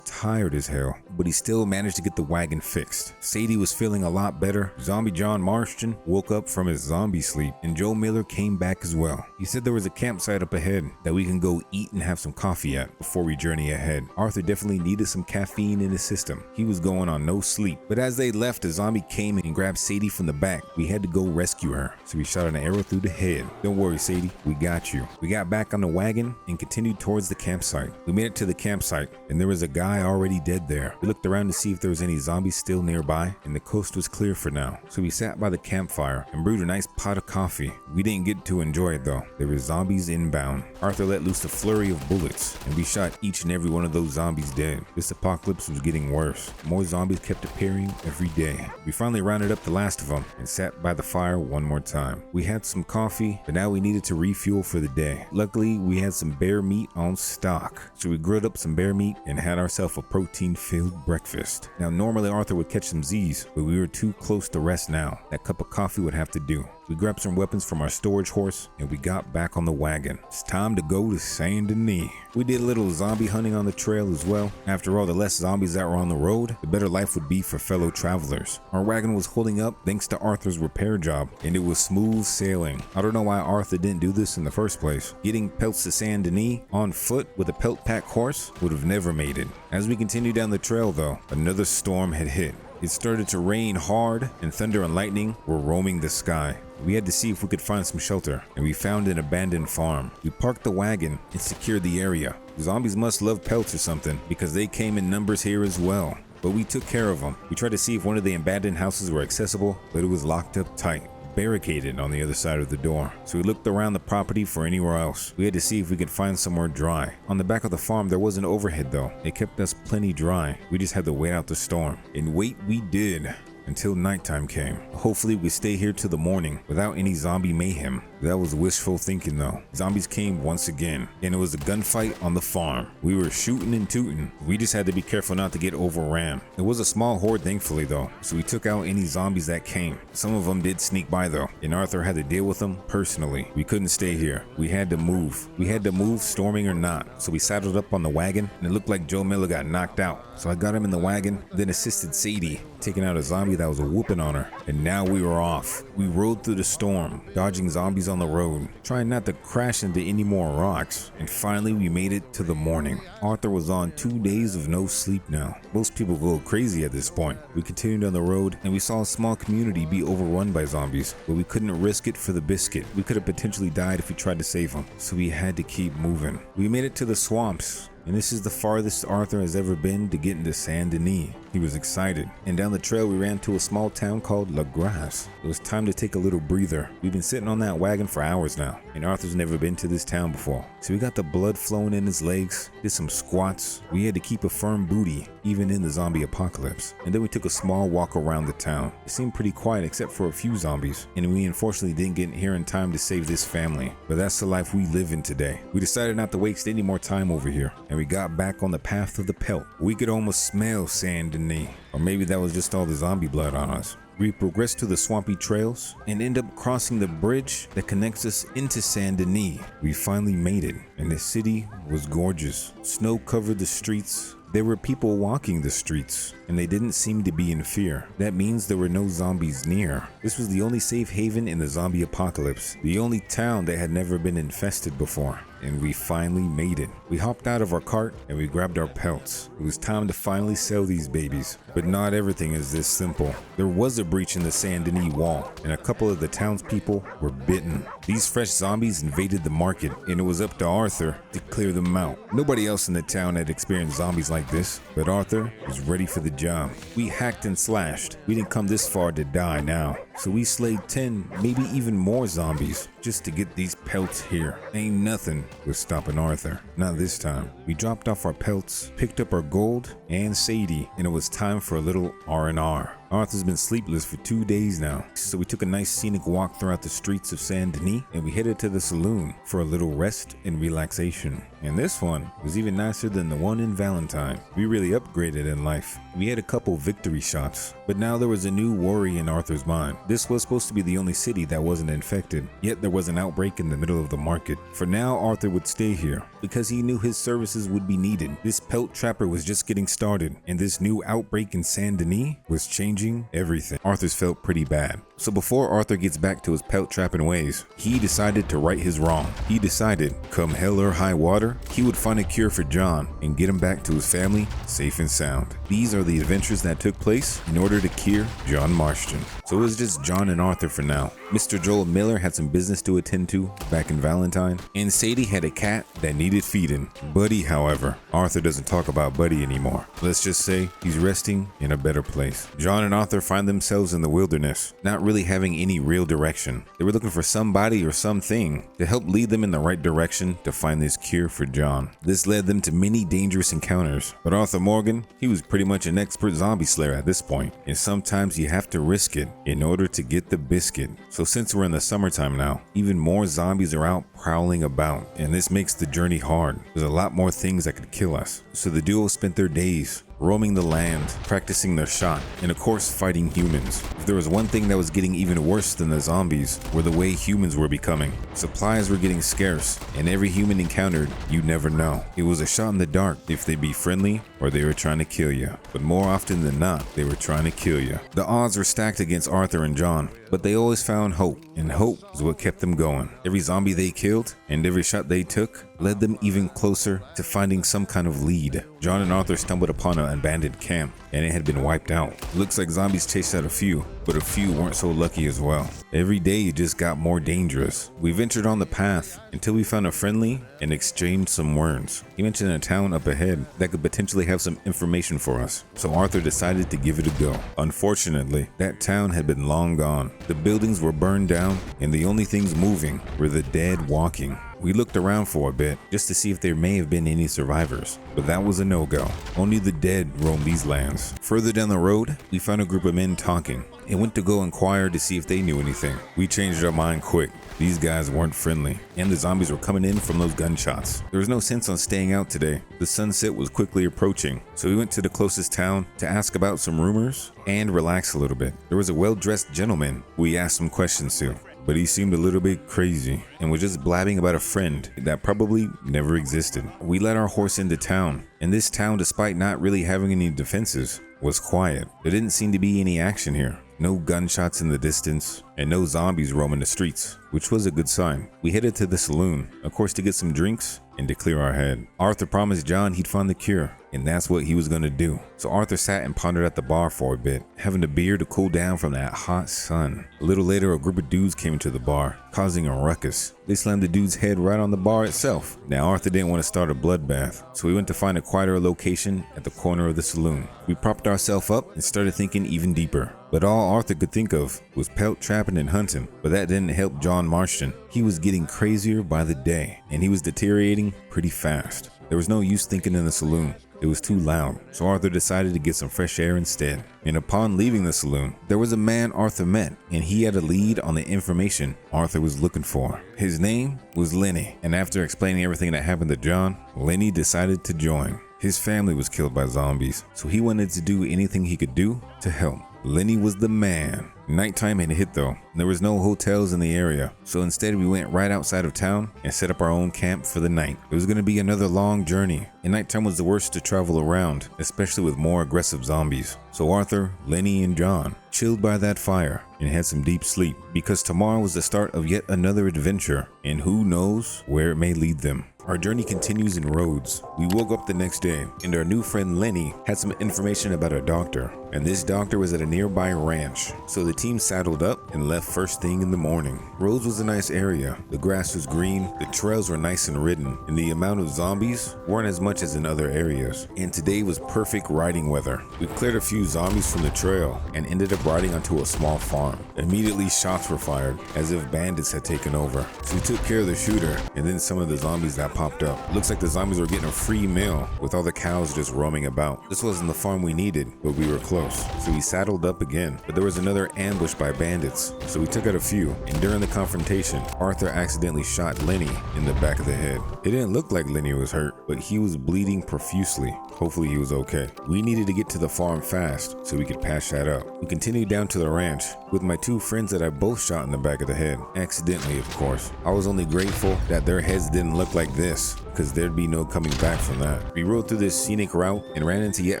S1: tired as hell, but he still managed to get the wagon fixed. Sadie was feeling a lot better. Zombie John Marston woke up from his zombie sleep, and Joe Miller came back as well. He said there was a campsite up ahead that we can go eat and have some coffee at before we journey ahead. Arthur definitely needed some caffeine in his system. He was going on no sleep. But as they left, a zombie came and grabbed Sadie from the back. We had to go rescue her, so we shot an arrow through the head. Don't worry, Sadie, we got you. We got back on the wagon and continued towards the campsite. We made it to the campsite, and there was a guy already dead there. We looked around to see if there was any zombies still nearby, and the coast was clear for now. So we sat by the campfire and brewed a nice pot of coffee. We didn't get to enjoy it though. There were zombies inbound. Arthur let loose a flurry of bullets, and we shot each and every one of those zombies dead. This apocalypse was getting worse. More zombies kept appearing every day. We finally rounded up the last of them and sat by the fire one more time. We had some coffee, but now we needed to refuel for the day. Luckily, we had some bear meat on stock, so we grilled up some bear meat and had ourselves a protein-filled breakfast. Now, normally Arthur would catch some Z's, but we were too close to rest now. That cup of coffee would have to do. We grabbed some weapons from our storage horse, and we got back on the wagon. It's time to go to Saint Denis. We did a little zombie hunting on the trail as well. After all, the less zombies that were on the road, the better life would be for fellow travelers. Our wagon was holding up thanks to Arthur's repair job, and it was smooth sailing. I don't know why Arthur didn't do this in the first place. Getting Pelts to Saint Denis on foot with a Pelt pack horse would have never made it. As we continued down the trail though, another storm had hit. It started to rain hard, and thunder and lightning were roaming the sky. We had to see if we could find some shelter, and we found an abandoned farm. We parked the wagon and secured the area. Zombies must love pelts or something, because they came in numbers here as well. But we took care of them. We tried to see if one of the abandoned houses were accessible, but it was locked up tight, barricaded on the other side of the door. So we looked around the property for anywhere else. We had to see if we could find somewhere dry. On the back of the farm there was an overhead though. It kept us plenty dry. We just had to wait out the storm. And wait we did. Until nighttime came. Hopefully we stay here till the morning without any zombie mayhem. That was wishful thinking though. Zombies came once again, and it was a gunfight on the farm. We were shooting and tooting. We just had to be careful not to get overran. It was a small horde thankfully though, so we took out any zombies that came. Some of them did sneak by though, and Arthur had to deal with them personally. We couldn't stay here. We had to move. We had to move, storming or not. So we saddled up on the wagon, and it looked like Joe Miller got knocked out. So I got him in the wagon, then assisted Sadie, taking out a zombie that was a whooping on her. And now we were off. We rode through the storm, dodging zombies on the road, trying not to crash into any more rocks. And finally we made it to the morning. Arthur was on 2 days of no sleep now. Most people go crazy at this point. We continued on the road, and we saw a small community be overrun by zombies, but we couldn't risk it for the biscuit. We could have potentially died if we tried to save them, so we had to keep moving. We made it to the swamps, and this is the farthest Arthur has ever been to get into Saint Denis. He was excited, and down the trail we ran to a small town called La Grasse. It was time to take a little breather. We've been sitting on that wagon for hours now, and Arthur's never been to this town before. So we got the blood flowing in his legs, did some squats. We had to keep a firm booty, even in the zombie apocalypse. And then we took a small walk around the town. It seemed pretty quiet except for a few zombies, and we unfortunately didn't get here in time to save this family. But that's the life we live in today. We decided not to waste any more time over here, and and we got back on the path of the Pelt. We could almost smell Saint Denis, or maybe that was just all the zombie blood on us. We progressed to the swampy trails and end up crossing the bridge that connects us into Saint Denis. We finally made it, and the city was gorgeous. Snow covered the streets. There were people walking the streets, and they didn't seem to be in fear. That means there were no zombies near. This was the only safe haven in the zombie apocalypse, the only town that had never been infested before. And we finally made it. We hopped out of our cart and we grabbed our pelts. It was time to finally sell these babies. But not everything is this simple. There was a breach in the Saint Denis wall, and a couple of the townspeople were bitten. These fresh zombies invaded the market, and it was up to Arthur to clear them out. Nobody else in the town had experienced zombies like this, but Arthur was ready for the job. We hacked and slashed. We didn't come this far to die now. So we slayed 10, maybe even more zombies just to get these pelts here. Ain't nothing was stopping Arthur. Not this time. We dropped off our pelts, picked up our gold and Sadie, and it was time for a little R&R. Arthur's been sleepless for 2 days now, so we took a nice scenic walk throughout the streets of Saint Denis, and we headed to the saloon for a little rest and relaxation. And this one was even nicer than the one in Valentine. We really upgraded in life. We had a couple victory shots, but now there was a new worry in Arthur's mind. This was supposed to be the only city that wasn't infected, yet there was an outbreak in the middle of the market. For now, Arthur would stay here because he knew his services would be needed. This pelt trapper was just getting started, and this new outbreak in Saint Denis was changing everything. Arthur's felt pretty bad. So before Arthur gets back to his pelt trapping ways, he decided to right his wrong. He decided, come hell or high water, he would find a cure for John and get him back to his family safe and sound. These are the adventures that took place in order to cure John Marston. So it was just John and Arthur for now. Mr. Joel Miller had some business to attend to back in Valentine, and Sadie had a cat that needed feeding. Buddy, however, Arthur doesn't talk about Buddy anymore. Let's just say he's resting in a better place. John and Arthur find themselves in the wilderness, not really having any real direction. They were looking for somebody or something to help lead them in the right direction to find this cure for John. This led them to many dangerous encounters, but Arthur Morgan, he was pretty much an expert zombie slayer at this point, and sometimes you have to risk it in order to get the biscuit. So since we're in the summertime now, even more zombies are out prowling about, and this makes the journey hard. There's a lot more things that could kill us. So the duo spent their days roaming the land, practicing their shot, and of course fighting humans. If there was one thing that was getting even worse than the zombies, were the way humans were becoming. Supplies were getting scarce, and every human encountered, you never know. It was a shot in the dark if they'd be friendly or they were trying to kill you. But more often than not, they were trying to kill you. The odds were stacked against Arthur and John, but they always found hope, and hope is what kept them going. Every zombie they killed and every shot they took led them even closer to finding some kind of lead. John and Arthur stumbled upon an abandoned camp, and it had been wiped out. Looks like zombies chased out a few, but a few weren't so lucky as well. Every day it just got more dangerous. We ventured on the path until we found a friendly and exchanged some words. He mentioned a town up ahead that could potentially have some information for us, so Arthur decided to give it a go. Unfortunately, that town had been long gone. The buildings were burned down, and the only things moving were the dead walking. We looked around for a bit just to see if there may have been any survivors, but that was a no-go. Only the dead roam these lands. Further down the road, we found a group of men talking and went to go inquire to see if they knew anything. We changed our mind quick. These guys weren't friendly, and the zombies were coming in from those gunshots. There was no sense on staying out today. The sunset was quickly approaching, so we went to the closest town to ask about some rumors and relax a little bit. There was a well-dressed gentleman we asked some questions to, but he seemed a little bit crazy and was just blabbing about a friend that probably never existed. We led our horse into town, and this town, despite not really having any defenses, was quiet. There didn't seem to be any action here. No gunshots in the distance, and no zombies roaming the streets, which was a good sign. We headed to the saloon, of course, to get some drinks and to clear our head. Arthur promised John he'd find the cure, and that's what he was gonna do. So Arthur sat and pondered at the bar for a bit, having a beer to cool down from that hot sun. A little later, a group of dudes came into the bar, causing a ruckus. They slammed the dude's head right on the bar itself. Now Arthur didn't want to start a bloodbath, so we went to find a quieter location at the corner of the saloon. We propped ourselves up and started thinking even deeper. But all Arthur could think of was pelt trapping and hunting, but that didn't help John Marston. He was getting crazier by the day, and he was deteriorating pretty fast. There was no use thinking in the saloon. It was too loud, so Arthur decided to get some fresh air instead. And upon leaving the saloon, there was a man Arthur met, and he had a lead on the information Arthur was looking for. His name was Lenny, and after explaining everything that happened to John, Lenny decided to join. His family was killed by zombies, so he wanted to do anything he could do to help. Lenny was the man. Nighttime had hit though. There was no hotels in the area, so instead we went right outside of town and set up our own camp for the night. It was going to be another long journey, and nighttime was the worst to travel around, especially with more aggressive zombies. So Arthur, Lenny, and John chilled by that fire and had some deep sleep, because tomorrow was the start of yet another adventure, and who knows where it may lead them. Our journey continues in roads. We woke up the next day, and our new friend Lenny had some information about a doctor, and this doctor was at a nearby ranch. So the team saddled up and left first thing in the morning. Rhodes was a nice area. The grass was green, the trails were nice and ridden, and the amount of zombies weren't as much as in other areas. And today was perfect riding weather. We cleared a few zombies from the trail and ended up riding onto a small farm. Immediately shots were fired, as if bandits had taken over. So we took care of the shooter, and then some of the zombies that popped up. Looks like the zombies were getting a free meal, with all the cows just roaming about. This wasn't the farm we needed, but we were close. So we saddled up again, but there was another ambush by bandits, so we took out a few, and during the confrontation, Arthur accidentally shot Lenny in the back of the head. It didn't look like Lenny was hurt, but he was bleeding profusely. Hopefully he was okay. We needed to get to the farm fast so we could patch that up. We continued down to the ranch with my two friends that I both shot in the back of the head. Accidentally, of course. I was only grateful that their heads didn't look like this, because there'd be no coming back from that. We rode through this scenic route and ran into yet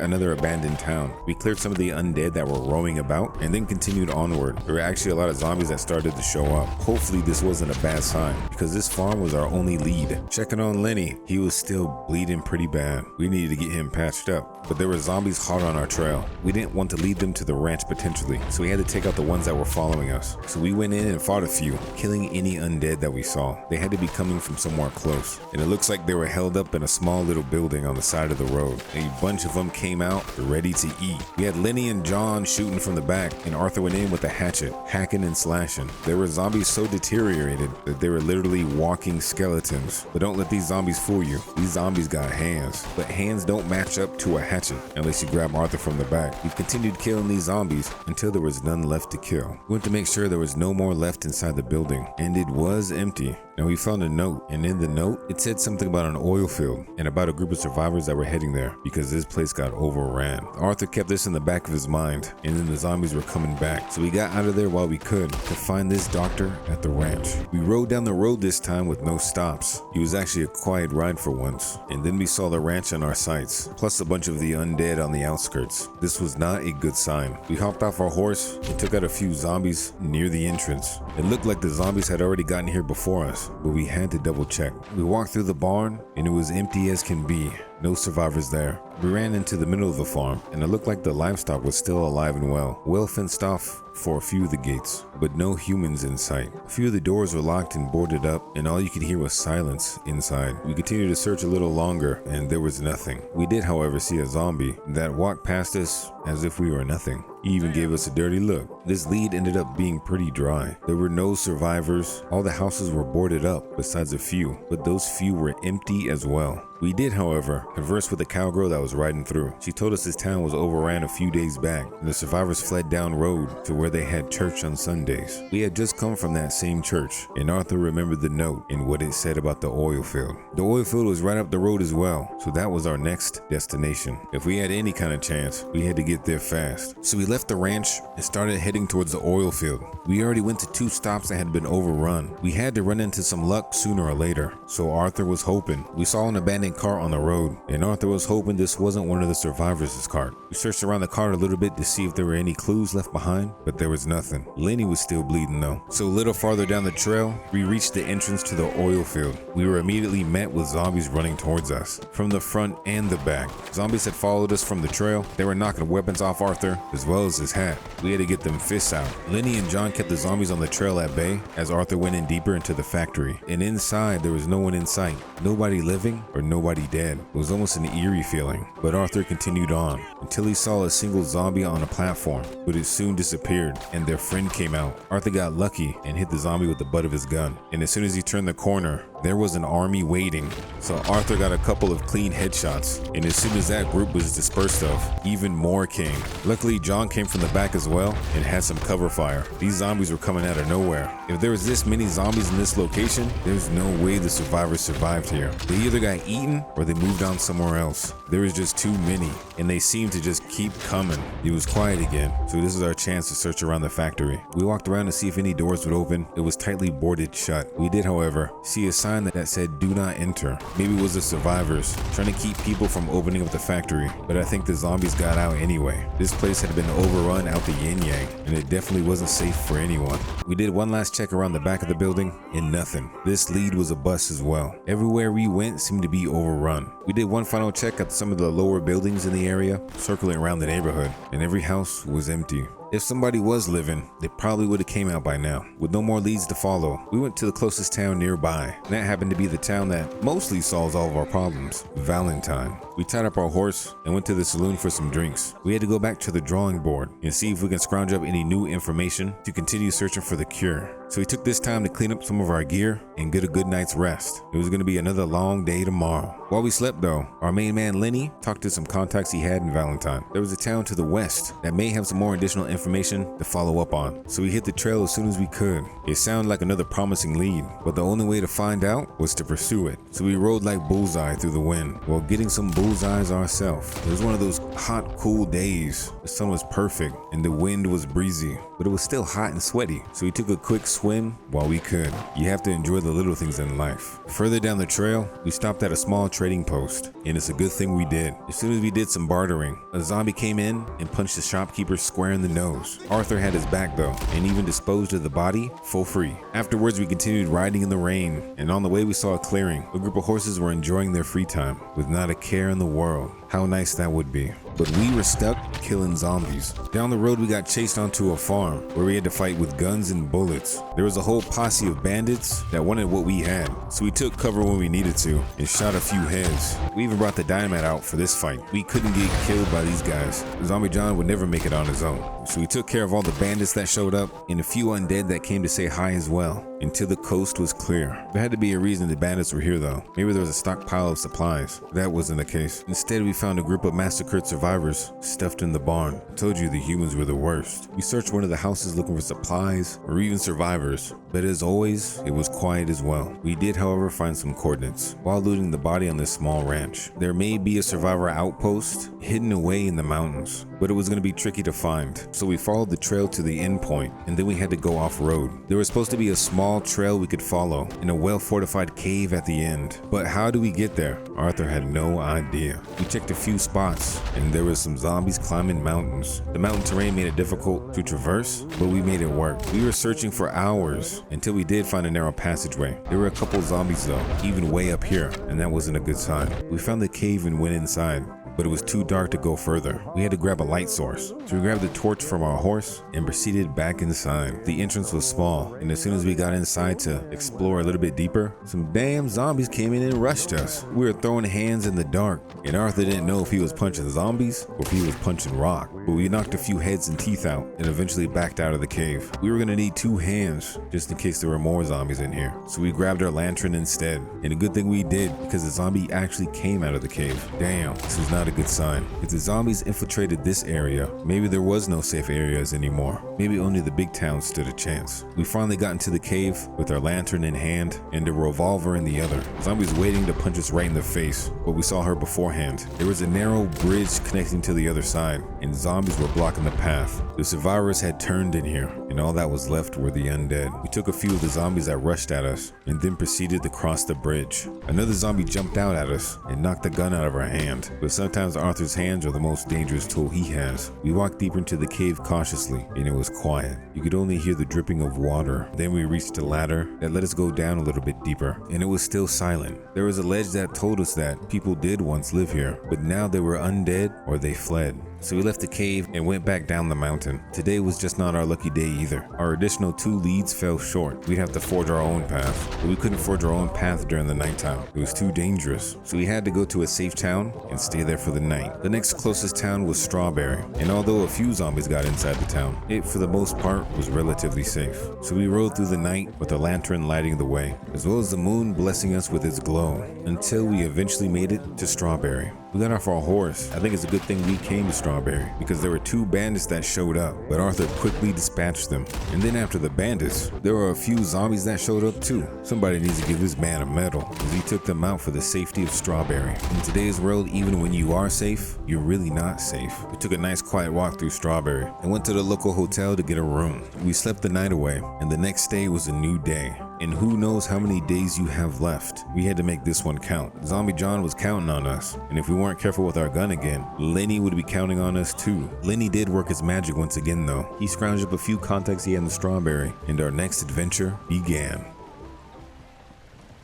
S1: another abandoned town. We cleared some of the undead that were roaming about and then continued onward. There were actually a lot of zombies that started to show up. Hopefully this wasn't a bad sign, because this farm was our only lead. Checking on Lenny, he was still bleeding pretty bad. We needed to get him patched up, but there were zombies hot on our trail. We didn't want to lead them to the ranch potentially, so we had to take out the ones that were following us. So we went in and fought a few, killing any undead that we saw. They had to be coming from somewhere close, and it looks like they were held up in a small little building on the side of the road. A bunch of them came out ready to eat. We had Lenny and John shooting from the back, and Arthur went in with a hatchet, hacking and slashing. There were zombies so deteriorated that they were literally walking skeletons. But don't let these zombies fool you. These zombies got hands, but hands don't match up to a hatchet unless you grab Arthur from the back. We continued killing these zombies until there was none left to kill. We went to make sure there was no more left inside the building, and it was empty. Now we found a note, and in the note, it said something about an oil field and about a group of survivors that were heading there because this place got overran. Arthur kept this in the back of his mind, and then the zombies were coming back. So we got out of there while we could to find this doctor at the ranch. We rode down the road this time with no stops. It was actually a quiet ride for once, and then we saw the ranch on our sights, plus a bunch of the undead on the outskirts. This was not a good sign. We hopped off our horse and took out a few zombies near the entrance. It looked like the zombies had already gotten here before us, but we had to double check. We walked through the barn and it was empty as can be. No survivors there. We ran into the middle of the farm, and it looked like the livestock was still alive and well fenced off for a few of the gates, but no humans in sight. A few of the doors were locked and boarded up, and all you could hear was silence inside. We continued to search a little longer, and there was nothing. We did, however, see a zombie that walked past us as if we were nothing. He even gave us a dirty look. This lead ended up being pretty dry. There were no survivors. All the houses were boarded up, besides a few, but those few were empty as well. We did, however, converse with a cowgirl that was riding through. She told us this town was overran a few days back, and the survivors fled down road to where they had church on Sundays. We had just come from that same church, and Arthur remembered the note and what it said about the oil field. The oil field was right up the road as well, so that was our next destination. If we had any kind of chance, we had to get there fast. So we left the ranch and started heading towards the oil field. We already went to 2 stops that had been overrun. We had to run into some luck sooner or later, so Arthur was hoping. We saw an abandoned cart on the road, and Arthur was hoping this wasn't one of the survivors' cart. We searched around the cart a little bit to see if there were any clues left behind, but there was nothing. Lenny was still bleeding though. So a little farther down the trail, we reached the entrance to the oil field. We were immediately met with zombies running towards us, from the front and the back. Zombies had followed us from the trail. They were knocking weapons off Arthur, as well as his hat. We had to get them fists out. Lenny and John kept the zombies on the trail at bay as Arthur went in deeper into the factory. And inside, there was no one in sight. Nobody living or nobody dead. It was almost an eerie feeling, but Arthur continued on until he saw a single zombie on a platform, but it soon disappeared and their friend came out. Arthur got lucky and hit the zombie with the butt of his gun, and as soon as he turned the corner, there was an army waiting. So Arthur got a couple of clean headshots, and as soon as that group was dispersed of, even more came. Luckily, John came from the back as well and had some cover fire. These zombies were coming out of nowhere. If there was this many zombies in this location, there's no way the survivors survived here. They either got eaten or they moved on somewhere else. There was just too many, and they seemed to just keep coming. It was quiet again, so this is our chance to search around the factory. We walked around to see if any doors would open. It was tightly boarded shut. We did, however, see a sign that said "Do not enter." Maybe it was the survivors trying to keep people from opening up the factory, but I think the zombies got out anyway. This place had been overrun out the yin-yang, and it definitely wasn't safe for anyone. We did one last check around the back of the building, and nothing. This lead was a bust as well. Everywhere we went seemed to be overrun. We did one final check at some of the lower buildings in the area, circling around the neighborhood, and every house was empty. If somebody was living, they probably would have came out by now. With no more leads to follow, we went to the closest town nearby, and that happened to be the town that mostly solves all of our problems, Valentine. We tied up our horse and went to the saloon for some drinks. We had to go back to the drawing board and see if we can scrounge up any new information to continue searching for the cure. So we took this time to clean up some of our gear and get a good night's rest. It was going to be another long day tomorrow. While we slept though, our main man Lenny talked to some contacts he had in Valentine. There was a town to the west that may have some more additional information to follow up on. So we hit the trail as soon as we could. It sounded like another promising lead, but the only way to find out was to pursue it. So we rode like bullseye through the wind while getting some bullseyes ourselves. It was one of those hot, cool days. The sun was perfect and the wind was breezy, but it was still hot and sweaty. So we took a quick swim while we could. You have to enjoy the little things in life. Further down the trail, we stopped at a small trading post, and it's a good thing we did. As soon as we did some bartering, a zombie came in and punched the shopkeeper square in the nose. Arthur had his back though, and even disposed of the body for free. Afterwards, we continued riding in the rain, and on the way we saw a clearing. A group of horses were enjoying their free time with not a care in the world. How nice that would be. But we were stuck killing zombies. Down the road, we got chased onto a farm where we had to fight with guns and bullets. There was a whole posse of bandits that wanted what we had, so we took cover when we needed to and shot a few heads. We even brought the dynamite out for this fight. We couldn't get killed by these guys. Zombie John would never make it on his own. So we took care of all the bandits that showed up and a few undead that came to say hi as well, until the coast was clear. There had to be a reason the bandits were here though. Maybe there was a stockpile of supplies. That wasn't the case. Instead, we found a group of massacred survivors stuffed in the barn. I told you the humans were the worst. We searched one of the houses looking for supplies or even survivors, but as always, it was quiet as well. We did, however, find some coordinates while looting the body on this small ranch. There may be a survivor outpost hidden away in the mountains, but it was going to be tricky to find. So we followed the trail to the end point, and then we had to go off-road. There was supposed to be a small trail we could follow and a well-fortified cave at the end. But how do we get there? Arthur had no idea. We checked a few spots, and there was some zombies climbing mountains. The mountain terrain made it difficult to traverse, but we made it work. We were searching for hours until we did find a narrow passageway. There were a couple zombies though, even way up here, and that wasn't a good sign. We found the cave and went inside, but it was too dark to go further. We had to grab a light source. So we grabbed the torch from our horse and proceeded back inside. The entrance was small, and as soon as we got inside to explore a little bit deeper, some damn zombies came in and rushed us. We were throwing hands in the dark, and Arthur didn't know if he was punching zombies or if he was punching rock. But we knocked a few heads and teeth out and eventually backed out of the cave. We were gonna need 2 hands just in case there were more zombies in here. So we grabbed our lantern instead, and a good thing we did because the zombie actually came out of the cave. Damn, this was not a good sign. If the zombies infiltrated this area, maybe there was no safe areas anymore. Maybe only the big towns stood a chance. We finally got into the cave with our lantern in hand and a revolver in the other. Zombies waiting to punch us right in the face, but we saw her beforehand. There was a narrow bridge connecting to the other side, and zombies were blocking the path. The survivors had turned in here, and all that was left were the undead. We took a few of the zombies that rushed at us, and then proceeded to cross the bridge. Another zombie jumped out at us and knocked the gun out of our hand, but sometimes Arthur's hands are the most dangerous tool he has. We walked deeper into the cave cautiously, and it was quiet. You could only hear the dripping of water. Then we reached a ladder that let us go down a little bit deeper, and it was still silent. There was a ledge that told us that people did once live here, but now they were undead or they fled. so we left the cave and went back down the mountain. Today was just not our lucky day either. Our additional 2 leads fell short. We'd have to forge our own path, but we couldn't forge our own path during the nighttime. It was too dangerous, so we had to go to a safe town and stay there for the night. The next closest town was Strawberry, and although a few zombies got inside the town, it for the most part was relatively safe. So we rode through the night with a lantern lighting the way, as well as the moon blessing us with its glow, until we eventually made it to Strawberry. We got off our horse. I think it's a good thing we came to Strawberry, because there were 2 bandits that showed up, but Arthur quickly dispatched them. And then after the bandits, there were a few zombies that showed up too. Somebody needs to give this man a medal, as he took them out for the safety of Strawberry. In today's world, even when you are safe, you're really not safe. We took a nice quiet walk through Strawberry and went to the local hotel to get a room. We slept the night away, and the next day was a new day. And who knows how many days you have left. We had to make this one count. Zombie John was counting on us, and if we weren't careful with our gun again, Lenny would be counting on us too. Lenny did work his magic once again though. He scrounged up a few contacts he had in the Strawberry, and our next adventure began.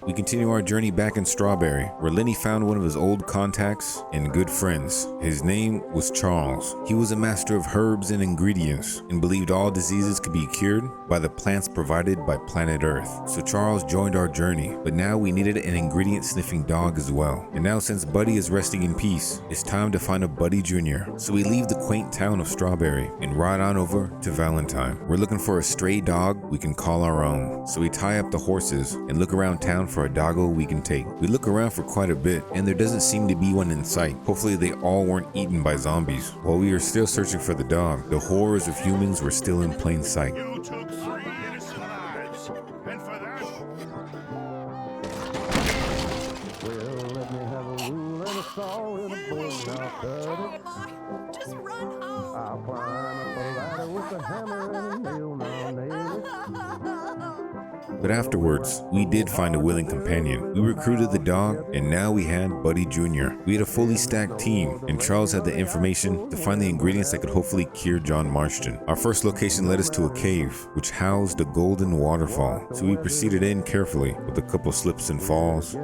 S1: We continue our journey back in Strawberry, where Lenny found one of his old contacts and good friends. His name was Charles. He was a master of herbs and ingredients and believed all diseases could be cured by the plants provided by planet Earth. So Charles joined our journey, but now we needed an ingredient sniffing dog as well. And now since Buddy is resting in peace, it's time to find a Buddy Jr. So we leave the quaint town of Strawberry and ride on over to Valentine. We're looking for a stray dog we can call our own. So we tie up the horses and look around town for a doggo we can take. We look around for quite a bit, and there doesn't seem to be one in sight. Hopefully they all weren't eaten by zombies. While we were still searching for the dog, the horrors of humans were still in plain sight.
S2: You took 3 innocent lives, and for that...
S3: Well, let me have a rule and a saw and a bow. Now cut it.
S4: Just run home.
S3: I'll climb up the ladder with a hammer and a nail. Now nail it.
S1: But afterwards, we did find a willing companion. We recruited the dog, and now we had Buddy Jr. We had a fully stacked team, and Charles had the information to find the ingredients that could hopefully cure John Marston. Our first location led us to a cave, which housed a golden waterfall. So we proceeded in carefully, with a couple slips and falls.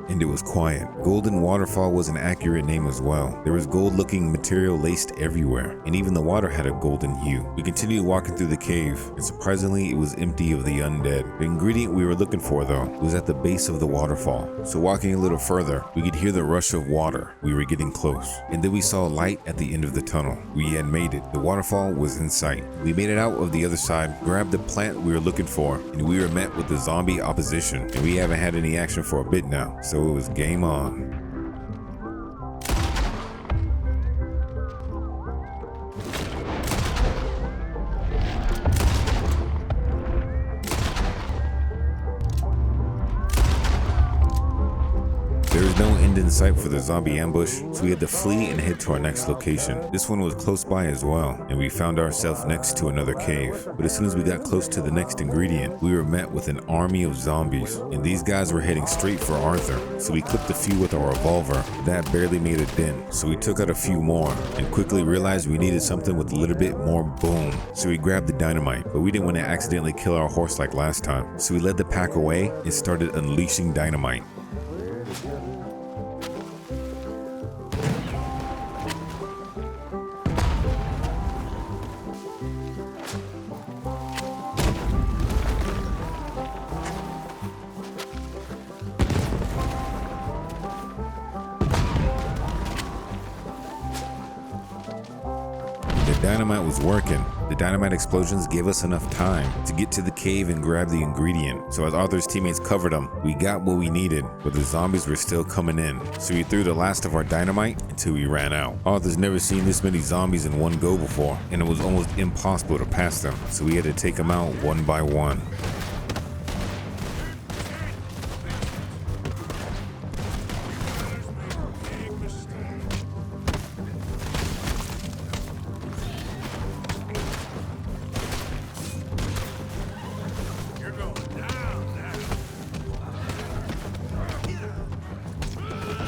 S1: And it was quiet. Golden Waterfall was an accurate name as well. There was gold-looking material laced everywhere, and even the water had a golden hue. We continued walking through the cave, and surprisingly, it was empty of the undead. The ingredient we were looking for, though, was at the base of the waterfall. So walking a little further, we could hear the rush of water. We were getting close, and then we saw a light at the end of the tunnel. We had made it. The waterfall was in sight. We made it out of the other side, grabbed the plant we were looking for, and we were met with the zombie opposition. And we haven't had any action for a bit now, so it was game on. There was no end in sight for the zombie ambush, so we had to flee and head to our next location. This one was close by as well, and we found ourselves next to another cave. But as soon as we got close to the next ingredient, we were met with an army of zombies, and these guys were heading straight for Arthur. So we clipped a few with our revolver. That barely made a dent, so we took out a few more, and quickly realized we needed something with a little bit more boom. So we grabbed the dynamite, but we didn't want to accidentally kill our horse like last time. So we led the pack away and started unleashing dynamite. Dynamite was working. The dynamite explosions gave us enough time to get to the cave and grab the ingredient. So as Arthur's teammates covered him, we got what we needed, but the zombies were still coming in. So we threw the last of our dynamite until we ran out. Arthur's never seen this many zombies in one go before, and it was almost impossible to pass them. So we had to take them out one by one.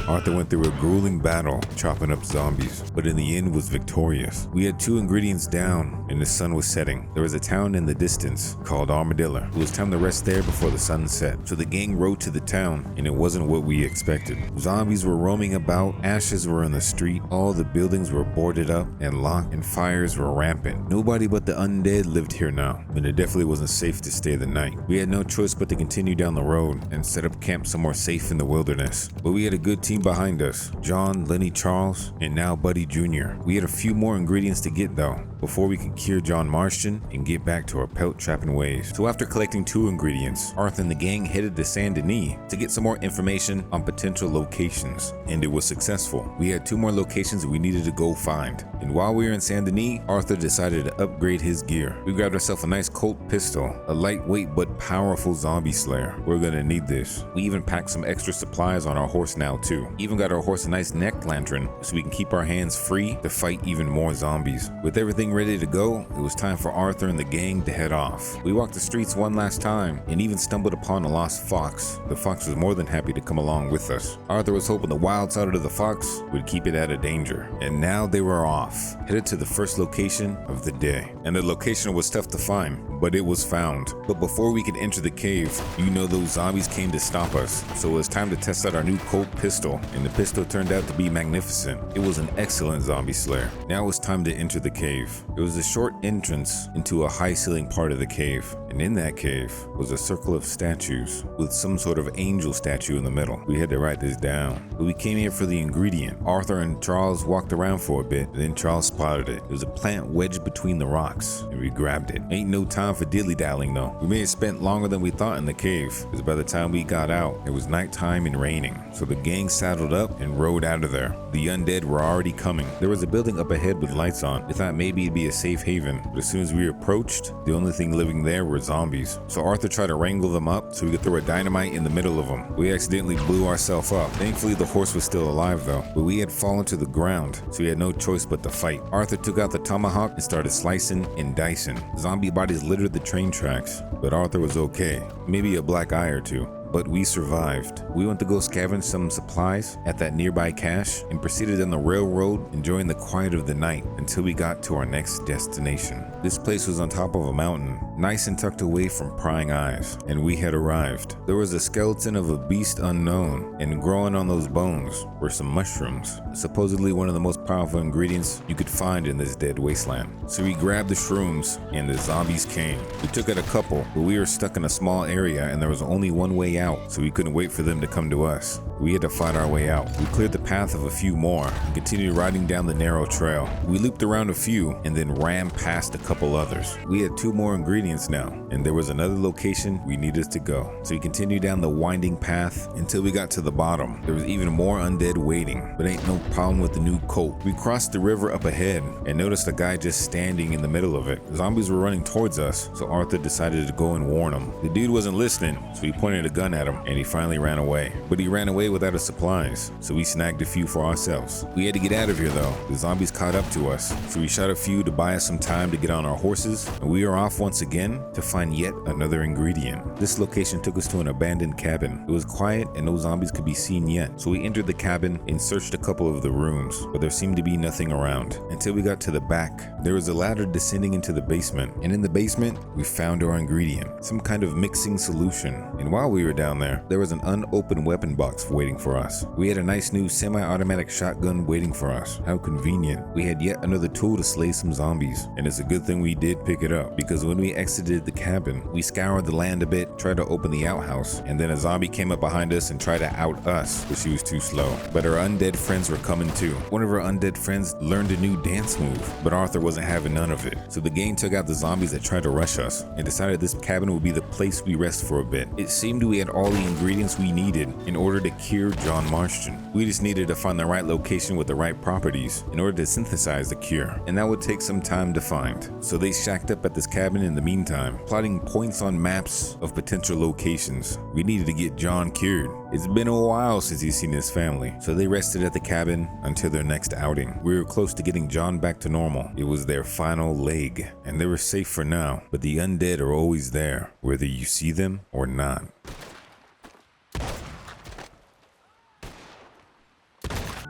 S1: Arthur went through a grueling battle, chopping up zombies, but in the end was victorious. We had 2 ingredients down, and the sun was setting. There was a town in the distance called Armadillo. It was time to rest there before the sun set, so the gang rode to the town, and it wasn't what we expected. Zombies were roaming about, ashes were in the street, all the buildings were boarded up and locked, and fires were rampant. Nobody but the undead lived here now, and it definitely wasn't safe to stay the night. We had no choice but to continue down the road and set up camp somewhere safe in the wilderness. But we had a good team behind us: John, Lenny, Charles, and now Buddy Jr. We had a few more ingredients to get though, before we could cure John Marston and get back to our pelt trapping ways. So after collecting 2 ingredients, Arthur and the gang headed to Saint Denis to get some more information on potential locations, and it was successful. We had 2 more locations we needed to go find, and while we were in Saint Denis, Arthur decided to upgrade his gear. We grabbed ourselves a nice Colt pistol, a lightweight but powerful zombie slayer. We're gonna need this. We even packed some extra supplies on our horse now too. Even got our horse a nice neck lantern so we can keep our hands free to fight even more zombies. With everything ready to go, it was time for Arthur and the gang to head off. We walked the streets one last time and even stumbled upon a lost fox. The fox was more than happy to come along with us. Arthur was hoping the wild side of the fox would keep it out of danger. And now they were off, headed to the first location of the day. And the location was tough to find, but it was found. But before we could enter the cave, you know those zombies came to stop us. So it was time to test out our new Colt pistol, and the pistol turned out to be magnificent. It was an excellent zombie slayer. Now it was time to enter the cave. It was a short entrance into a high ceiling part of the cave, and in that cave was a circle of statues with some sort of angel statue in the middle. We had to write this down. But we came here for the ingredient. Arthur and Charles walked around for a bit, and then Charles spotted it. It was a plant wedged between the rocks, and we grabbed it. Ain't no time for dilly-dallying though. We may have spent longer than we thought in the cave, because by the time we got out, it was nighttime and raining. So the gang saddled up and rode out of there. The undead were already coming. There was a building up ahead with lights on. We thought maybe it'd be a safe haven, but as soon as we approached, the only thing living there were zombies. So Arthur tried to wrangle them up so we could throw a dynamite in the middle of them. We accidentally blew ourselves up. Thankfully the horse was still alive though, but we had fallen to the ground, so we had no choice but to fight. Arthur took out the tomahawk and started slicing and dicing. Zombie bodies littered the train tracks, but Arthur was okay. Maybe a black eye or two. But we survived. We went to go scavenge some supplies at that nearby cache and proceeded on the railroad, enjoying the quiet of the night until we got to our next destination. This place was on top of a mountain, nice and tucked away from prying eyes, and we had arrived. There was a skeleton of a beast unknown, and growing on those bones were some mushrooms, supposedly one of the most powerful ingredients you could find in this dead wasteland. So we grabbed the shrooms, and the zombies came. We took out a couple, but we were stuck in a small area, and there was only one way out, so we couldn't wait for them to come to us. We had to fight our way out. We cleared the path of a few more and continued riding down the narrow trail. We looped around a few and then ran past a couple others. We had 2 more ingredients now, and there was another location we needed to go. So we continued down the winding path until we got to the bottom. There was even more undead waiting, but ain't no problem with the new Colt. We crossed the river up ahead and noticed a guy just standing in the middle of it. Zombies were running towards us, so Arthur decided to go and warn him. The dude wasn't listening, so he pointed a gun at him and he finally ran away. But he ran away without his supplies, so we snagged a few for ourselves. We had to get out of here though. The zombies caught up to us, so we shot a few to buy us some time to get on our horses, and we are off once again to find yet another ingredient. This location took us to an abandoned cabin. It was quiet and no zombies could be seen yet, so we entered the cabin and searched a couple of the rooms, but there seemed to be nothing around until we got to the back. There was a ladder descending into the basement, and in the basement we found our ingredient, some kind of mixing solution. And while we were down there was an unopened weapon box waiting for us. We had a nice new semi-automatic shotgun waiting for us. How convenient. We had yet another tool to slay some zombies, and it's a good thing we did pick it up, because when we exited the cabin, we scoured the land a bit, tried to open the outhouse, and then a zombie came up behind us and tried to out us, but she was too slow. But our undead friends were coming too. One of our undead friends learned a new dance move, but Arthur wasn't having none of it. So the gang took out the zombies that tried to rush us and decided this cabin would be the place we rest for a bit. It seemed we had all the ingredients we needed in order to cure John Marston. We just needed to find the right location with the right properties in order to synthesize the cure, and that would take some time to find. So they shacked up at this cabin in the meantime, plotting points on maps of potential locations. We needed to get John cured. It's been a while since he's seen his family, so they rested at the cabin until their next outing. We were close to getting John back to normal. It was their final leg, and they were safe for now, but the undead are always there, whether you see them or not.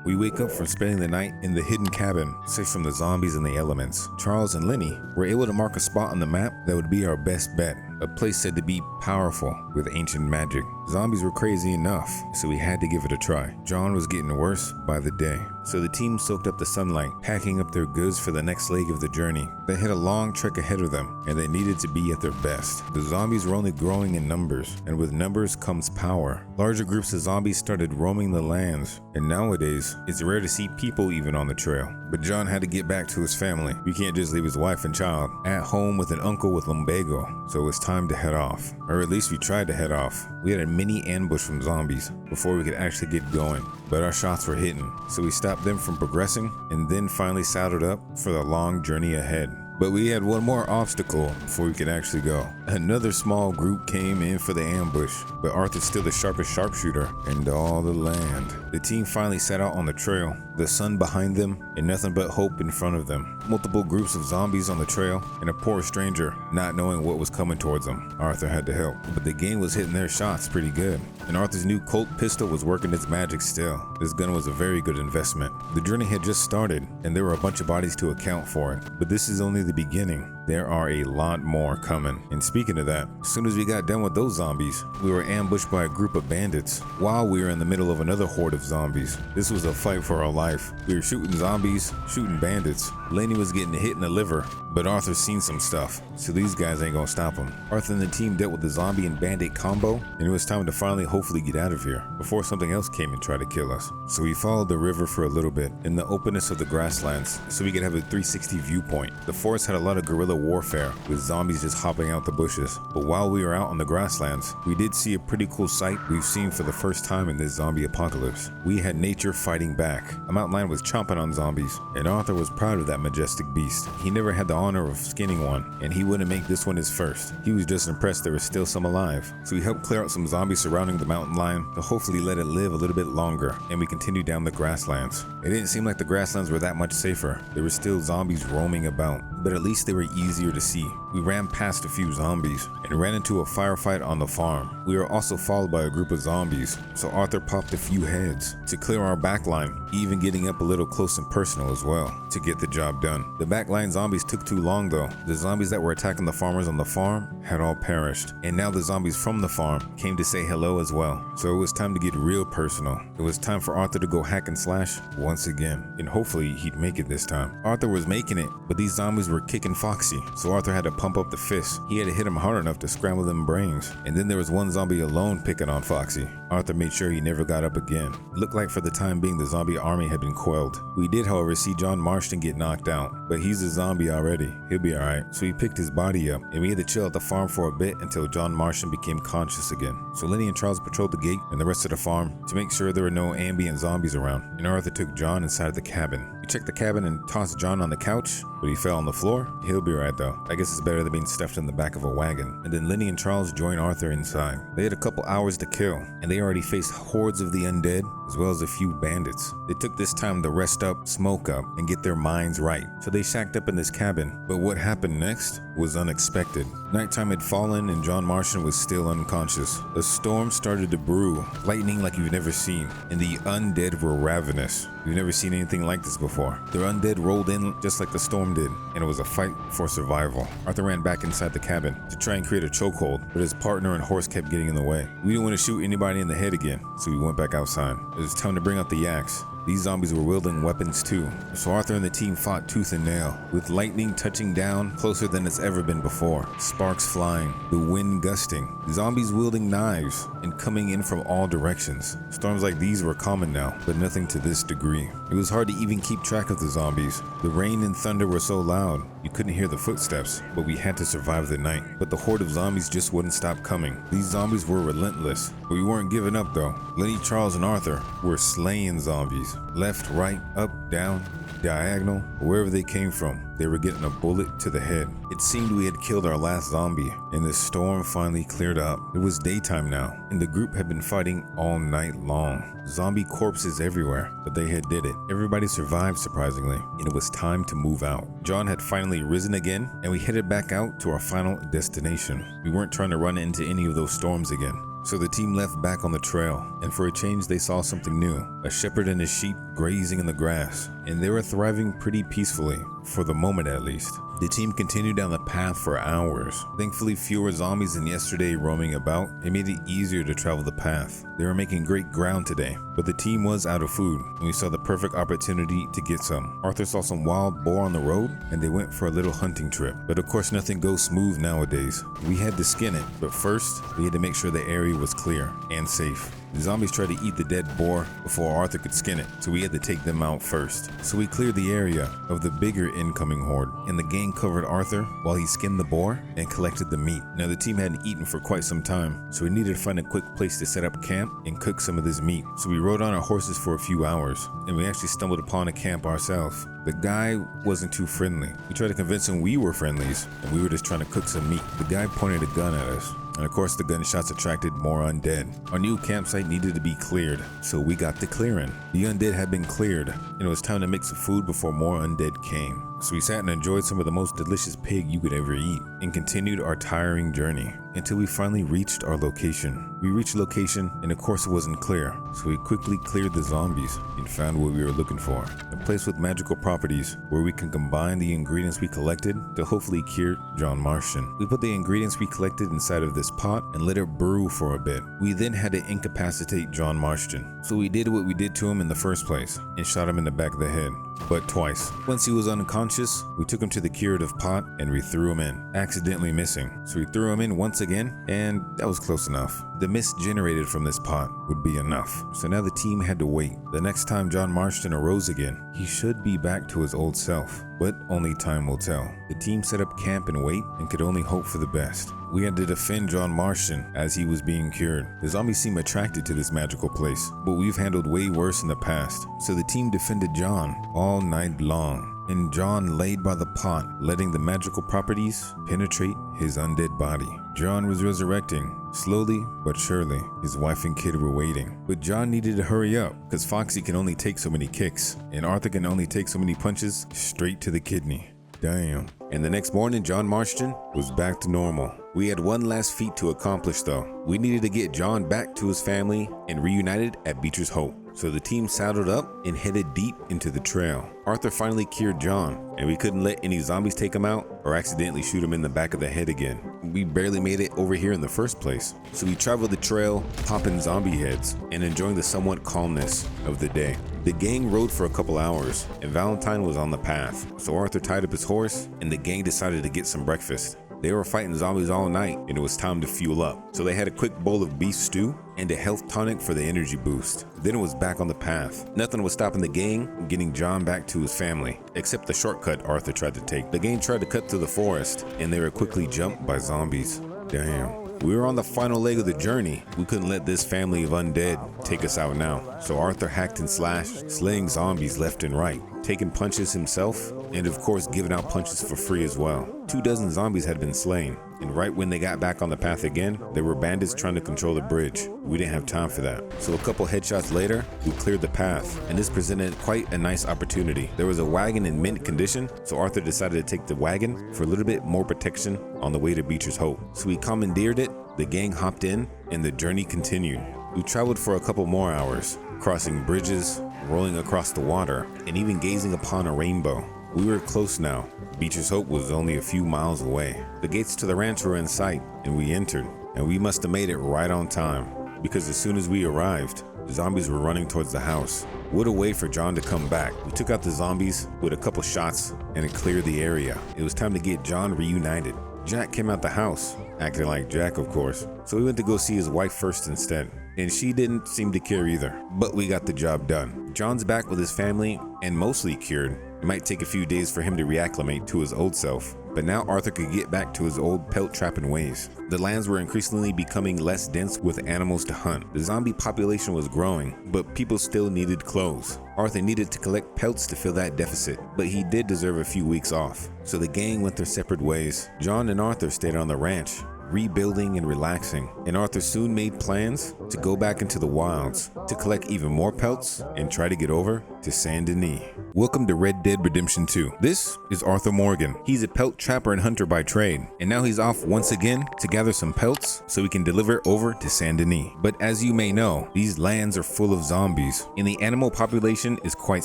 S1: We wake up from spending the night in the hidden cabin, safe from the zombies and the elements. Charles and Lenny were able to mark a spot on the map that would be our best bet, a place said to be powerful with ancient magic. Zombies were crazy enough, so we had to give it a try. John was getting worse by the day, so the team soaked up the sunlight, packing up their goods for the next leg of the journey. They had a long trek ahead of them, and they needed to be at their best. The zombies were only growing in numbers, and with numbers comes power. Larger groups of zombies started roaming the lands, and nowadays, it's rare to see people even on the trail. But John had to get back to his family. We can't just leave his wife and child at home with an uncle with lumbago, so it was time to head off. Or at least we tried to head off. We had a mini ambush from zombies before we could actually get going, but our shots were hitting, so we stopped them from progressing and then finally saddled up for the long journey ahead. But we had one more obstacle before we could actually go. Another small group came in for the ambush, but Arthur's still the sharpest sharpshooter in all the land. The team finally set out on the trail, the sun behind them and nothing but hope in front of them. Multiple groups of zombies on the trail and a poor stranger not knowing what was coming towards them. Arthur had to help, but the game was hitting their shots pretty good, and Arthur's new Colt pistol was working its magic still. This gun was a very good investment. The journey had just started and there were a bunch of bodies to account for it, but this is only the beginning. There are a lot more coming. And speaking of that, as soon as we got done with those zombies, we were ambushed by a group of bandits while we were in the middle of another horde of zombies. This was a fight for our life. We were shooting zombies, shooting bandits. Lenny was getting hit in the liver, but Arthur's seen some stuff, so these guys ain't gonna stop him. Arthur and the team dealt with the zombie and bandit combo, and it was time to finally hopefully get out of here before something else came and tried to kill us. So we followed the river for a little bit in the openness of the grasslands so we could have a 360 viewpoint. The forest had a lot of guerrilla warfare with zombies just hopping out the bushes, but while we were out on the grasslands, we did see a pretty cool sight we've seen for the first time in this zombie apocalypse. We had nature fighting back. A mountain lion was chomping on zombies, and Arthur was proud of that majestic beast. He never had the honor of skinning one, and he wouldn't make this one his first. He was just impressed there was still some alive, so we helped clear out some zombies surrounding the mountain lion to hopefully let it live a little bit longer, and we continued down the grasslands. It didn't seem like the grasslands were that much safer. There were still zombies roaming about, but at least they were easier to see. We ran past a few zombies and ran into a firefight on the farm. We were also followed by a group of zombies, so Arthur popped a few heads to clear our backline, even getting up a little close and personal as well to get the job done. The backline zombies took too long though. The zombies that were attacking the farmers on the farm had all perished, and now the zombies from the farm came to say hello as well. So it was time to get real personal. It was time for Arthur to go hack and slash once again, and hopefully he'd make it this time. Arthur was making it, but these zombies were kicking Foxy, so Arthur had to pump up the fists. He had to hit him hard enough to scramble them brains, and then there was one zombie alone picking on Foxy. Arthur made sure he never got up again. It looked like for the time being the zombie army had been quelled. We did however see John Marston get knocked out, but he's a zombie already. He'll be alright. So he picked his body up, and we had to chill at the farm for a bit until John Marston became conscious again. So Lenny and Charles patrolled the gate and the rest of the farm to make sure there were no ambient zombies around, and Arthur took John inside the cabin. We checked the cabin and tossed John on the couch, but he fell on the floor. He'll be right though. I guess it's better than being stuffed in the back of a wagon. And then Lenny and Charles joined Arthur inside. They had a couple hours to kill, and they already faced hordes of the undead as well as a few bandits. They took this time to rest up, smoke up, and get their minds right. So they shacked up in this cabin, but what happened next was unexpected. Nighttime had fallen and John Marston was still unconscious. A storm started to brew, lightning like you've never seen, and the undead were ravenous. You've never seen anything like this before. The undead rolled in just like the storm did, and it was a fight for survival. Arthur ran back inside the cabin to try and create a chokehold, but his partner and horse kept getting in the way. We didn't want to shoot anybody in the head again, so we went back outside. It was time to bring out the axe. These zombies were wielding weapons too, so Arthur and the team fought tooth and nail, with lightning touching down closer than it's ever been before, sparks flying, the wind gusting, zombies wielding knives and coming in from all directions. Storms like these were common now, but nothing to this degree. It was hard to even keep track of the zombies. The rain and thunder were so loud, you couldn't hear the footsteps, but we had to survive the night. But the horde of zombies just wouldn't stop coming. These zombies were relentless, but we weren't giving up though. Lenny, Charles, and Arthur were slaying zombies. Left, right, up, down, diagonal, wherever they came from, they were getting a bullet to the head. It seemed we had killed our last zombie, and the storm finally cleared up. It was daytime now, and the group had been fighting all night long. Zombie corpses everywhere, but they had did it. Everybody survived surprisingly, and it was time to move out. John had finally risen again, and we headed back out to our final destination. We weren't trying to run into any of those storms again. So the team left back on the trail, and for a change they saw something new. A shepherd and his sheep grazing in the grass, and they were thriving pretty peacefully, for the moment at least. The team continued down the path for hours. Thankfully, fewer zombies than yesterday roaming about. It made it easier to travel the path. They were making great ground today, but the team was out of food, and we saw the perfect opportunity to get some. Arthur saw some wild boar on the road, and they went for a little hunting trip. But of course, nothing goes smooth nowadays. We had to skin it, but first, we had to make sure the area was clear and safe. The zombies tried to eat the dead boar before Arthur could skin it, so we had to take them out first. So we cleared the area of the bigger incoming horde, and the gang covered Arthur while he skinned the boar and collected the meat. Now the team hadn't eaten for quite some time, so we needed to find a quick place to set up camp and cook some of this meat. So we rode on our horses for a few hours, and we actually stumbled upon a camp ourselves. The guy wasn't too friendly. We tried to convince him we were friendlies, and we were just trying to cook some meat. The guy pointed a gun at us, and of course the gunshots attracted more undead. Our new campsite needed to be cleared, so we got to clearing. The undead had been cleared, and it was time to make some food before more undead came. So we sat and enjoyed some of the most delicious pig you could ever eat, and continued our tiring journey until we finally reached our location. We reached the location, and of course it wasn't clear, so we quickly cleared the zombies and found what we were looking for. A place with magical properties where we can combine the ingredients we collected to hopefully cure John Marston. We put the ingredients we collected inside of this pot and let it brew for a bit. We then had to incapacitate John Marston. So we did what we did to him in the first place and shot him in the back of the head, but twice. Once he was unconscious, we took him to the curative pot and we threw him in, accidentally missing. So we threw him in once again, and that was close enough. The mist generated from this pot would be enough. So now the team had to wait. The next time John Marston arose again, he should be back to his old self, but only time will tell. The team set up camp and wait and could only hope for the best. We had to defend John Marston as he was being cured. The zombies seem attracted to this magical place, but we've handled way worse in the past. So the team defended John all night long, and John laid by the pot, letting the magical properties penetrate his undead body. John was resurrecting, slowly but surely. His wife and kid were waiting, but John needed to hurry up because Foxy can only take so many kicks, and Arthur can only take so many punches straight to the kidney. Damn. And the next morning, John Marston was back to normal. We had one last feat to accomplish though. We needed to get John back to his family and reunited at Beecher's Hope. So the team saddled up and headed deep into the trail. Arthur finally cured John, and we couldn't let any zombies take him out or accidentally shoot him in the back of the head again. We barely made it over here in the first place. So we traveled the trail, popping zombie heads and enjoying the somewhat calmness of the day. The gang rode for a couple hours, and Valentine was on the path. So Arthur tied up his horse, and the gang decided to get some breakfast. They were fighting zombies all night, and it was time to fuel up. So they had a quick bowl of beef stew and a health tonic for the energy boost. Then it was back on the path. Nothing was stopping the gang getting John back to his family, except the shortcut Arthur tried to take. The gang tried to cut through the forest, and they were quickly jumped by zombies. Damn. We were on the final leg of the journey. We couldn't let this family of undead take us out now. So Arthur hacked and slashed, slaying zombies left and right, taking punches himself, and of course giving out punches for free as well. 24 zombies had been slain, and right when they got back on the path again, there were bandits trying to control the bridge. We didn't have time for that. So a couple headshots later, we cleared the path, and this presented quite a nice opportunity. There was a wagon in mint condition, so Arthur decided to take the wagon for a little bit more protection on the way to Beecher's Hope. So we commandeered it, the gang hopped in, and the journey continued. We traveled for a couple more hours, crossing bridges, rolling across the water, and even gazing upon a rainbow. We were close now. Beecher's Hope was only a few miles away. The gates to the ranch were in sight, and we entered, and we must have made it right on time, because as soon as we arrived, the zombies were running towards the house. What a way for John to come back. We took out the zombies with a couple shots, and it cleared the area. It was time to get John reunited. Jack came out the house, acting like Jack of course, so we went to go see his wife first instead, and she didn't seem to care either, but we got the job done. John's back with his family and mostly cured. It might take a few days for him to reacclimate to his old self, but now Arthur could get back to his old pelt trapping ways. The lands were increasingly becoming less dense with animals to hunt. The zombie population was growing, but people still needed clothes. Arthur needed to collect pelts to fill that deficit, but he did deserve a few weeks off. So the gang went their separate ways. John and Arthur stayed on the ranch, rebuilding and relaxing, and Arthur soon made plans to go back into the wilds to collect even more pelts and try to get over to Saint Denis. Welcome to Red Dead Redemption 2. This is Arthur Morgan. He's a pelt trapper and hunter by trade, and now he's off once again to gather some pelts so he can deliver over to Saint Denis. But as you may know, these lands are full of zombies, and the animal population is quite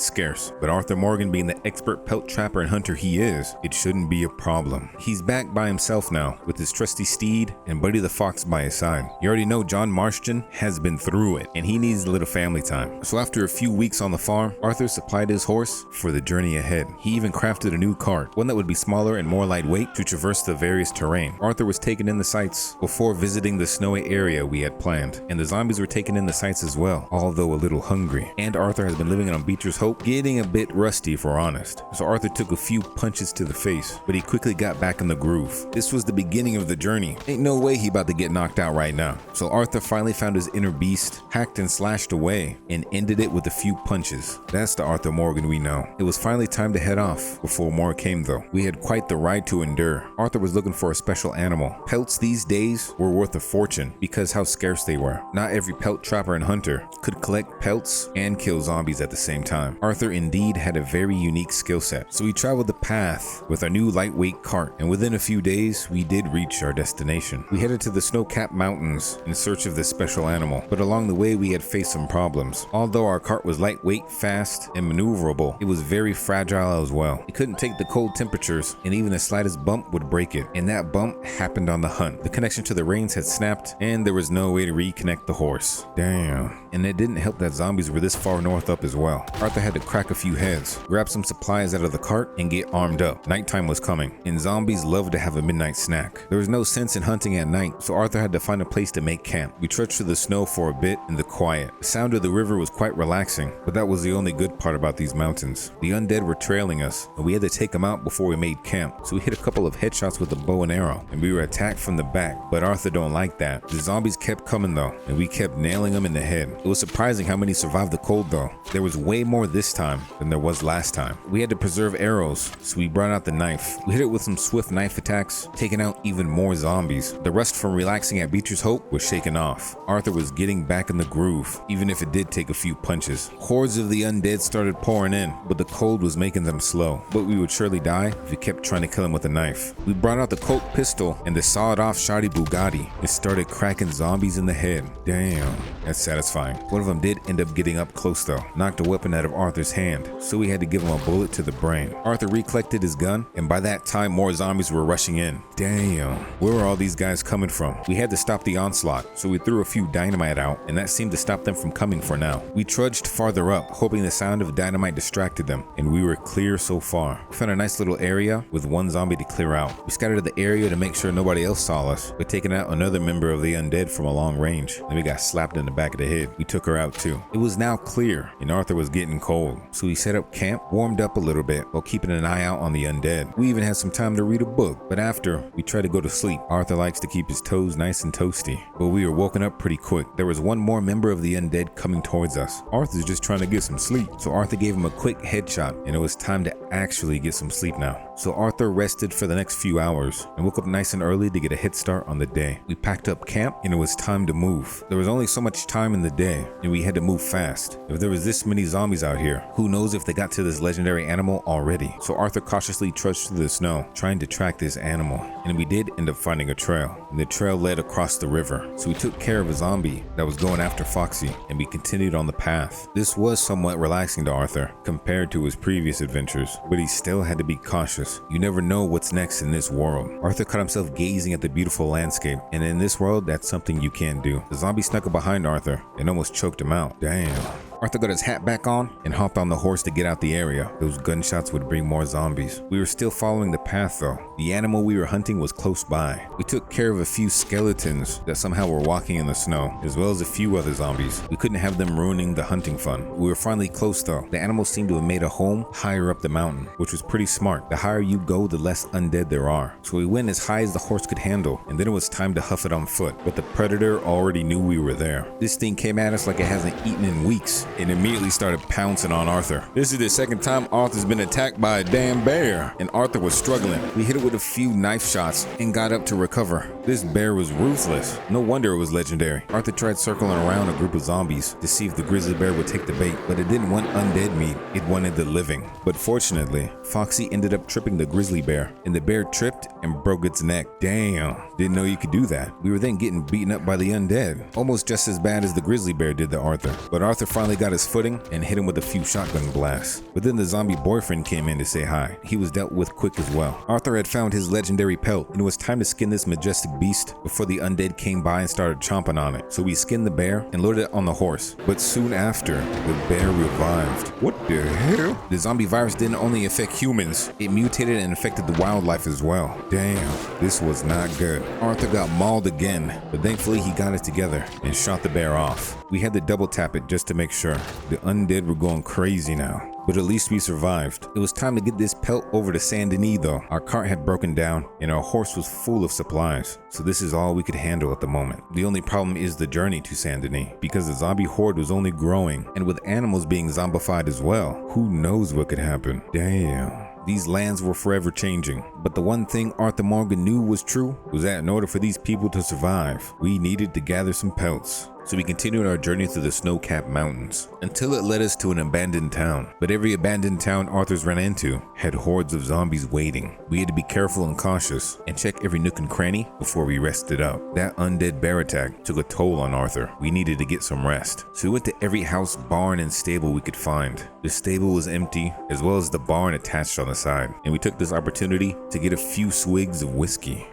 S1: scarce. But Arthur Morgan, being the expert pelt trapper and hunter he is, it shouldn't be a problem. He's back by himself now with his trusty steed and Buddy the Fox by his side. You already know John Marston has been through it, and he needs a little family time. So after a few weeks on the farm, Arthur supplied his horse for the journey ahead. He even crafted a new cart, one that would be smaller and more lightweight to traverse the various terrain. Arthur was taking in the sights before visiting the snowy area we had planned, and the zombies were taking in the sights as well, although a little hungry. And Arthur has been living on Beecher's Hope, getting a bit rusty if we're honest. So Arthur took a few punches to the face, but he quickly got back in the groove. This was the beginning of the journey. Ain't no way he about to get knocked out right now. So Arthur finally found his inner beast, hacked and slashed away, and ended it with a few punches. That's the Arthur Morgan we know. It was finally time to head off before more came though. We had quite the ride to endure. Arthur was looking for a special animal. Pelts these days were worth a fortune because how scarce they were. Not every pelt trapper and hunter could collect pelts and kill zombies at the same time. Arthur indeed had a very unique skill set. So we traveled the path with our new lightweight cart, and within a few days we did reach our destination. We headed to the snow-capped mountains in search of this special animal, but along the way we had faced some problems. Although our cart was lightweight, fast, and maneuverable, it was very fragile as well. It couldn't take the cold temperatures, and even the slightest bump would break it, and that bump happened on the hunt. The connection to the reins had snapped, and there was no way to reconnect the horse. Damn. And it didn't help that zombies were this far north up as well. Arthur had to crack a few heads, grab some supplies out of the cart, and get armed up. Nighttime was coming, and zombies love to have a midnight snack. There was no sense in hunting at night, so Arthur had to find a place to make camp. We trudged through the snow for a bit in the quiet. The sound of the river was quite relaxing, but that was the only good part about these mountains. The undead were trailing us, and we had to take them out before we made camp. So we hit a couple of headshots with a bow and arrow, and we were attacked from the back, but Arthur don't like that. The zombies kept coming though, and we kept nailing them in the head. It was surprising how many survived the cold though. There was way more this time than there was last time. We had to preserve arrows, so we brought out the knife. We hit it with some swift knife attacks, taking out even more zombies. The rust from relaxing at Beecher's Hope was shaken off. Arthur was getting back in the groove, even if it did take a few punches. Hordes of the undead started pouring in, but the cold was making them slow. But we would surely die if we kept trying to kill him with a knife. We brought out the Colt pistol and the sawed-off shoddy Bugatti and started cracking zombies in the head. Damn, that's satisfying. One of them did end up getting up close though, knocked a weapon out of Arthur's hand, so we had to give him a bullet to the brain. Arthur recollected his gun, and by that time more zombies were rushing in. Damn, where were all these guys coming from? We had to stop the onslaught, so we threw a few dynamite out, and that seemed to stop them from coming for now. We trudged farther up, hoping the sound of dynamite distracted them, and we were clear so far. We found a nice little area with one zombie to clear out. We scattered the area to make sure nobody else saw us, but taking out another member of the undead from a long range. Then we got slapped in the back of the head. We took her out too. It was now clear, and Arthur was getting cold, so we set up camp, warmed up a little bit while keeping an eye out on the undead. We even had some time to read a book, but after we tried to go to sleep. Arthur likes to keep his toes nice and toasty, but we were woken up pretty quick. There was one more member of the undead coming towards us. Arthur's just trying to get some sleep, so Arthur gave him a quick headshot, and it was time to actually get some sleep now. So Arthur rested for the next few hours and woke up nice and early to get a head start on the day. We packed up camp, and it was time to move. There was only so much time in the day, and we had to move fast. If there was this many zombies out here, who knows if they got to this legendary animal already. So Arthur cautiously trudged through the snow, trying to track this animal, and we did end up finding a trail, and the trail led across the river. So we took care of a zombie that was going after Foxy, and we continued on the path. This was somewhat relaxing to Arthur compared to his previous adventures, but he still had to be cautious. You never know what's next in this world. Arthur caught himself gazing at the beautiful landscape, and in this world, that's something you can't do. The zombie snuck up behind Arthur and almost choked him out. Damn. Arthur got his hat back on and hopped on the horse to get out the area. Those gunshots would bring more zombies. We were still following the path though. The animal we were hunting was close by. We took care of a few skeletons that somehow were walking in the snow, as well as a few other zombies. We couldn't have them ruining the hunting fun. We were finally close though. The animal seemed to have made a home higher up the mountain, which was pretty smart. The higher you go, the less undead there are. So we went as high as the horse could handle, and then it was time to huff it on foot. But the predator already knew we were there. This thing came at us like it hasn't eaten in weeks, and immediately started pouncing on Arthur. This is the second time Arthur's been attacked by a damn bear, and Arthur was struggling. We hit it with a few knife shots and got up to recover. This bear was ruthless. No wonder it was legendary. Arthur tried circling around a group of zombies to see if the grizzly bear would take the bait, but it didn't want undead meat, it wanted the living. But fortunately, Foxy ended up tripping the grizzly bear, and the bear tripped and broke its neck. Damn, didn't know you could do that. We were then getting beaten up by the undead, almost just as bad as the grizzly bear did to Arthur. But Arthur finally got his footing and hit him with a few shotgun blasts. But then the zombie boyfriend came in to say hi. He was dealt with quick as well. Arthur had found his legendary pelt, and it was time to skin this majestic beast before the undead came by and started chomping on it. So we skinned the bear and loaded it on the horse. But soon after, the bear revived. What the hell? The zombie virus didn't only affect humans, it mutated and affected the wildlife as well. Damn, this was not good. Arthur got mauled again, but thankfully he got it together and shot the bear off. We had to double tap it just to make sure. The undead were going crazy now, but at least we survived. It was time to get this pelt over to Saint Denis though. Our cart had broken down and our horse was full of supplies, so this is all we could handle at the moment. The only problem is the journey to Saint Denis, because the zombie horde was only growing, and with animals being zombified as well, who knows what could happen. Damn. These lands were forever changing, but the one thing Arthur Morgan knew was true was that in order for these people to survive, we needed to gather some pelts. So we continued our journey through the snow-capped mountains until it led us to an abandoned town. But every abandoned town Arthur's ran into had hordes of zombies waiting. We had to be careful and cautious and check every nook and cranny before we rested up. That undead bear attack took a toll on Arthur. We needed to get some rest. So we went to every house, barn, and stable we could find. The stable was empty, as well as the barn attached on the side. And we took this opportunity to get a few swigs of whiskey.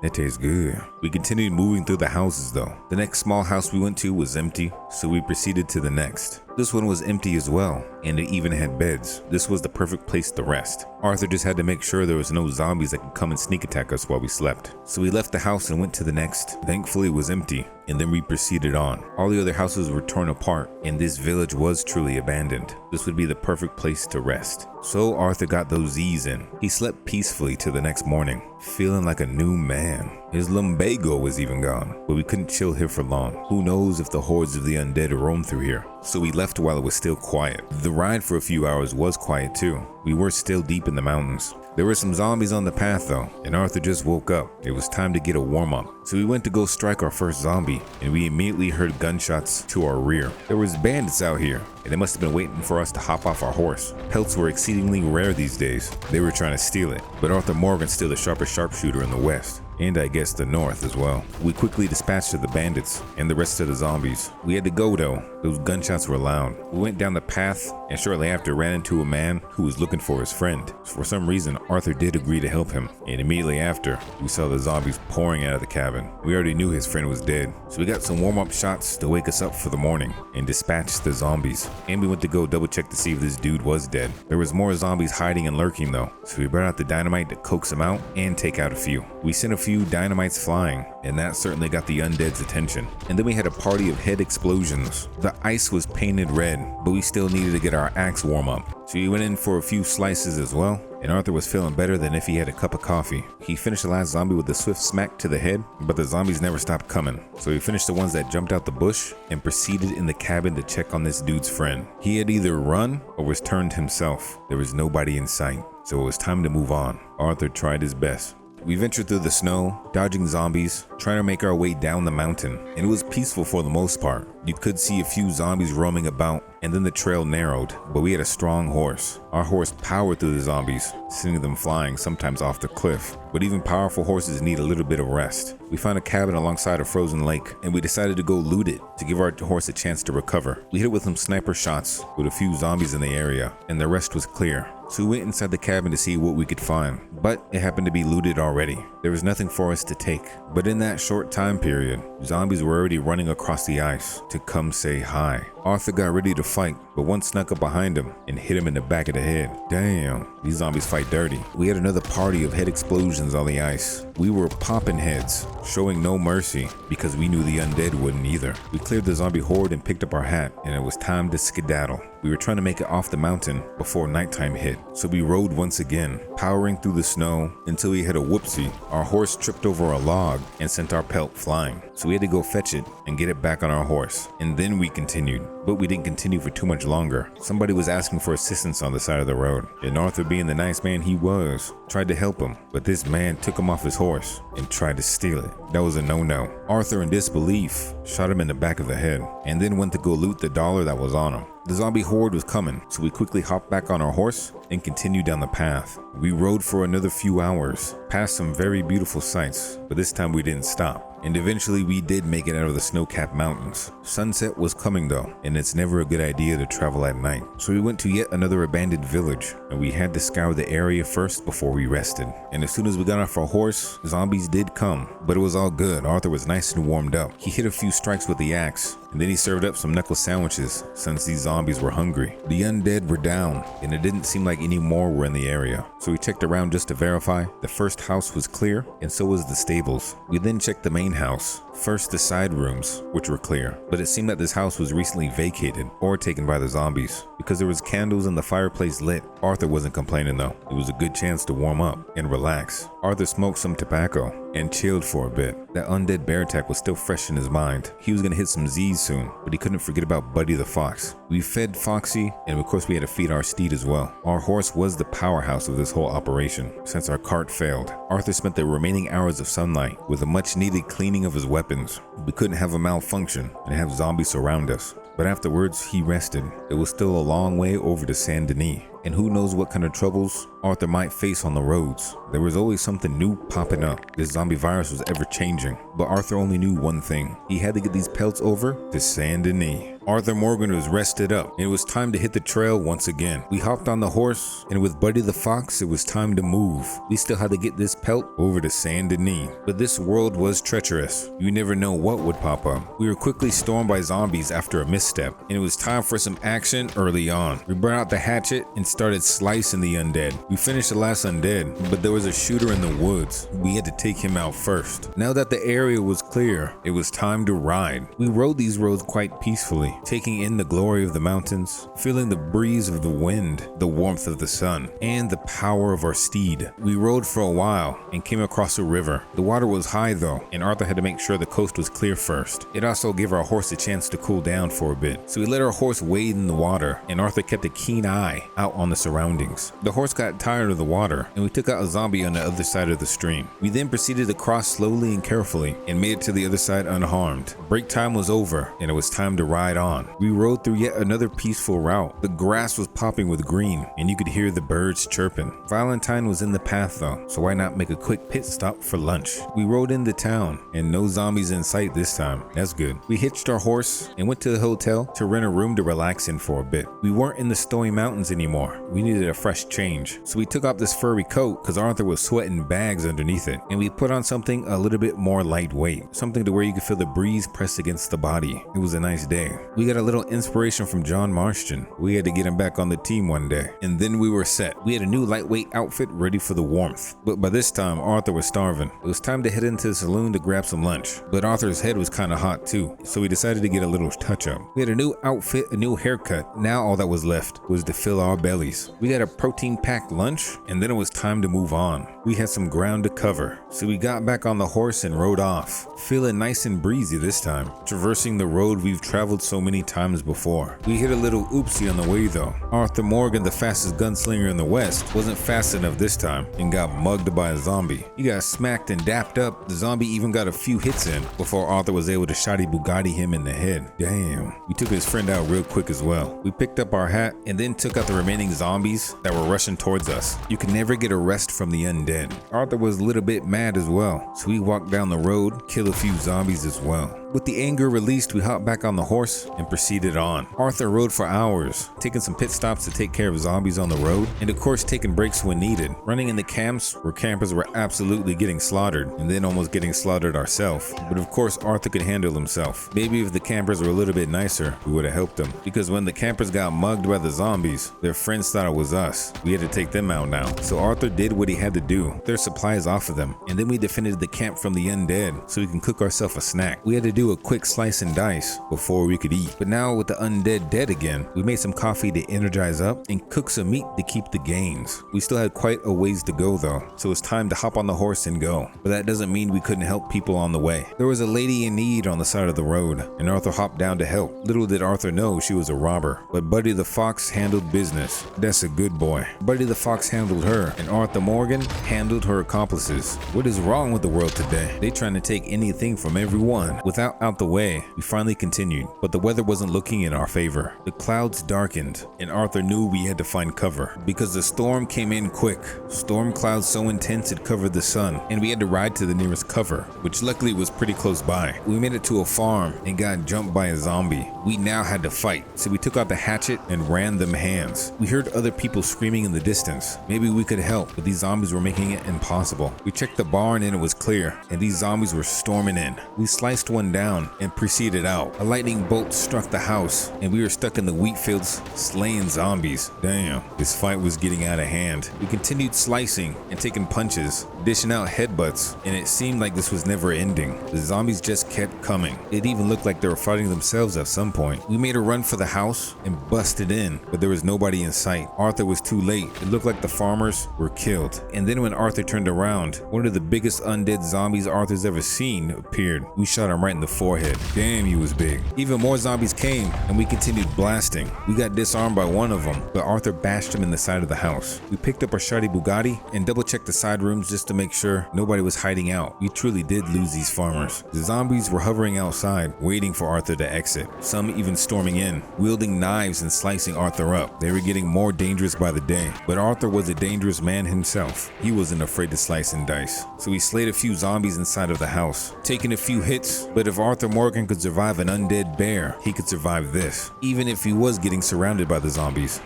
S1: That tastes good. We continued moving through the houses though. The next small house we went to was empty, so we proceeded to the next. This one was empty as well, and it even had beds. This was the perfect place to rest. Arthur just had to make sure there was no zombies that could come and sneak attack us while we slept. So we left the house and went to the next. Thankfully it was empty, and then we proceeded on. All the other houses were torn apart, and this village was truly abandoned. This would be the perfect place to rest. So Arthur got those Z's in. He slept peacefully till the next morning, feeling like a new man. His lumbago was even gone, but we couldn't chill here for long. Who knows if the hordes of the undead roam through here. So we left while it was still quiet. The ride for a few hours was quiet too. We were still deep in the mountains. There were some zombies on the path though, and Arthur just woke up. It was time to get a warm-up. So we went to go strike our first zombie, and we immediately heard gunshots to our rear. There was bandits out here, and they must have been waiting for us to hop off our horse. Pelts were exceedingly rare these days. They were trying to steal it, but Arthur Morgan's still the sharpest sharpshooter in the west, and I guess the north as well. We quickly dispatched the bandits and the rest of the zombies. We had to go though. Those gunshots were loud. We went down the path and shortly after ran into a man who was looking for his friend. For some reason, Arthur did agree to help him, and immediately after, we saw the zombies pouring out of the cabin. We already knew his friend was dead, so we got some warm-up shots to wake us up for the morning and dispatched the zombies. And we went to go double check to see if this dude was dead. There was more zombies hiding and lurking though, so we brought out the dynamite to coax them out and take out a few. We sent a few dynamites flying, and that certainly got the undead's attention. And then we had a party of head explosions. The ice was painted red, but we still needed to get our axe warm up. So we went in for a few slices as well, and Arthur was feeling better than if he had a cup of coffee. He finished the last zombie with a swift smack to the head, but the zombies never stopped coming. So he finished the ones that jumped out the bush and proceeded in the cabin to check on this dude's friend. He had either run or was turned himself. There was nobody in sight, so it was time to move on. Arthur tried his best. We ventured through the snow, dodging zombies, trying to make our way down the mountain, and it was peaceful for the most part. You could see a few zombies roaming about, and then the trail narrowed, but we had a strong horse. Our horse powered through the zombies, sending them flying, sometimes off the cliff. But even powerful horses need a little bit of rest. We found a cabin alongside a frozen lake, and we decided to go loot it to give our horse a chance to recover. We hit it with some sniper shots with a few zombies in the area, and the rest was clear. So we went inside the cabin to see what we could find, but it happened to be looted already. There was nothing for us to take. But in that short time period, zombies were already running across the ice to come say hi. Arthur got ready to fight, but one snuck up behind him and hit him in the back of the head. Damn, these zombies fight dirty. We had another party of head explosions on the ice. We were popping heads, showing no mercy, because we knew the undead wouldn't either. We cleared the zombie horde and picked up our hat, and it was time to skedaddle. We were trying to make it off the mountain before nighttime hit, so we rode once again, powering through the snow until we hit a whoopsie. Our horse tripped over a log and sent our pelt flying. so we had to go fetch it and get it back on our horse. And then we continued, but we didn't continue for too much longer. Somebody was asking for assistance on the side of the road, and Arthur, being the nice man he was, tried to help him, but this man took him off his horse and tried to steal it. That was a no-no. Arthur, in disbelief, shot him in the back of the head and then went to go loot the dollar that was on him. The zombie horde was coming, so we quickly hopped back on our horse and continued down the path. We rode for another few hours, past some very beautiful sights, but this time we didn't stop. And eventually we did make it out of the snow-capped mountains. Sunset was coming though, and it's never a good idea to travel at night. So we went to yet another abandoned village, and we had to scour the area first before we rested. And as soon as we got off our horse, zombies did come, but it was all good. Arthur was nice and warmed up. He hit a few strikes with the axe, and then he served up some knuckle sandwiches since these zombies were hungry. The undead were down, and it didn't seem like any more were in the area. So we checked around just to verify. The first house was clear, and so was the stables. We then checked the main house. First, the side rooms, which were clear, but it seemed that this house was recently vacated or taken by the zombies because there was candles and the fireplace lit. Arthur wasn't complaining though. It was a good chance to warm up and relax. Arthur smoked some tobacco and chilled for a bit. That undead bear attack was still fresh in his mind. He was gonna hit some Z's soon, but he couldn't forget about Buddy the Fox. We fed Foxy, and of course we had to feed our steed as well. Our horse was the powerhouse of this whole operation, since our cart failed. Arthur spent the remaining hours of sunlight with a much needed cleaning of his weapons. We couldn't have a malfunction and have zombies surround us. But afterwards, he rested. It was still a long way over to Saint Denis, and who knows what kind of troubles Arthur might face on the roads. There was always something new popping up. This zombie virus was ever changing, but Arthur only knew one thing. He had to get these pelts over to Saint Denis. Arthur Morgan was rested up, and it was time to hit the trail once again. We hopped on the horse, and with Buddy the Fox, it was time to move. We still had to get this pelt over to Saint Denis, but this world was treacherous. You never know what would pop up. We were quickly stormed by zombies after a misstep, and it was time for some action early on. We brought out the hatchet and started slicing the undead. We finished the last undead, but there was a shooter in the woods. We had to take him out first. Now that the area was clear, it was time to ride. We rode these roads quite peacefully, taking in the glory of the mountains, feeling the breeze of the wind, the warmth of the sun, and the power of our steed. We rode for a while and came across a river. The water was high though, and Arthur had to make sure the coast was clear first. It also gave our horse a chance to cool down for a bit, so we let our horse wade in the water, and Arthur kept a keen eye out on the surroundings. The horse got tired of the water, and we took out a zombie on the other side of the stream. We then proceeded to cross slowly and carefully, and made it to the other side unharmed. Break time was over, and it was time to ride on. We rode through yet another peaceful route. The grass was popping with green, and you could hear the birds chirping. Valentine was in the path though, so why not make a quick pit stop for lunch? We rode into town, and no zombies in sight this time. That's good. We hitched our horse and went to the hotel to rent a room to relax in for a bit. We weren't in the snowy mountains anymore. We needed a fresh change, so we took off this furry coat because Arthur was sweating bags underneath it, and we put on something a little bit more lightweight, something to where you could feel the breeze press against the body. It was a nice day. We got a little inspiration from John Marston. We had to get him back on the team one day, and then we were set. We had a new lightweight outfit ready for the warmth, but by this time Arthur was starving. It was time to head into the saloon to grab some lunch, but Arthur's head was kind of hot too, so we decided to get a little touch up. We had a new outfit, a new haircut. Now all that was left was to fill our bellies. We got a protein packed lunch, and then it was time to move on. We had some ground to cover, so we got back on the horse and rode off, feeling nice and breezy this time, traversing the road we've traveled so many times before. We hit a little oopsie on the way though. Arthur Morgan, the fastest gunslinger in the West, wasn't fast enough this time and got mugged by a zombie. He got smacked and dapped up. The zombie even got a few hits in before Arthur was able to shotty Bugatti him in the head. Damn. We took his friend out real quick as well. We picked up our hat and then took out the remaining zombies that were rushing towards us. You can never get a rest from the undead. Arthur was a little bit mad as well, so we walked down the road, kill a few zombies as well. With the anger released, we hopped back on the horse and proceeded on. Arthur rode for hours, taking some pit stops to take care of zombies on the road, and of course taking breaks when needed. Running in the camps where campers were absolutely getting slaughtered, and then almost getting slaughtered ourselves. But of course Arthur could handle himself. Maybe if the campers were a little bit nicer, we would have helped them. Because when the campers got mugged by the zombies, their friends friends thought it was us. We had to take them out now. So Arthur did what he had to do. Their supplies off of them. And then we defended the camp from the undead so we can cook ourselves a snack. We had to do a quick slice and dice before we could eat. But now with the undead dead again, we made some coffee to energize up and cook some meat to keep the gains. We still had quite a ways to go though, so it's time to hop on the horse and go. But that doesn't mean we couldn't help people on the way. There was a lady in need on the side of the road, and Arthur hopped down to help. Little did Arthur know she was a robber, but Buddy the Fox handled business. That's a good boy. Buddy the Fox handled her, and Arthur Morgan handled her accomplices. What is wrong with the world today? They trying to take anything from everyone. Without out the way, we finally continued, but the weather wasn't looking in our favor. The clouds darkened, and Arthur knew we had to find cover because the storm came in quick. Storm clouds so intense it covered the sun, and we had to ride to the nearest cover, which luckily was pretty close by. We made it to a farm and got jumped by a zombie. We now had to fight, so we took out the hatchet and ran them hands. We heard other people screaming in the distance. Maybe we could help, but these zombies were making it impossible. We checked the barn and it was clear, and these zombies were storming in. We sliced one down and proceeded out. A lightning bolt struck the house, and we were stuck in the wheat fields slaying zombies. Damn, this fight was getting out of hand. We continued slicing and taking punches, dishing out headbutts, and it seemed like this was never ending. The zombies just kept coming. It even looked like they were fighting themselves at some point. We made a run for the house and busted in, but there was nobody in sight. Arthur was too late. It looked like the farmers were killed. And then when Arthur turned around, one of the biggest undead zombies Arthur's ever seen appeared. We shot him right in the forehead. Damn, he was big. Even more zombies came, and we continued blasting. We got disarmed by one of them, but Arthur bashed him in the side of the house. We picked up our shoddy Bugatti and double-checked the side rooms just to make sure nobody was hiding out. We truly did lose these farmers. The zombies were hovering outside, waiting for Arthur to exit. Some even storming in, wielding knives and slicing Arthur up. They were getting more dangerous by the day, but Arthur was a dangerous man himself. He wasn't afraid to slice and dice. So he slayed a few zombies inside of the house, taking a few hits, but if Arthur Morgan could survive an undead bear, he could survive this. Even if he was getting surrounded by the zombies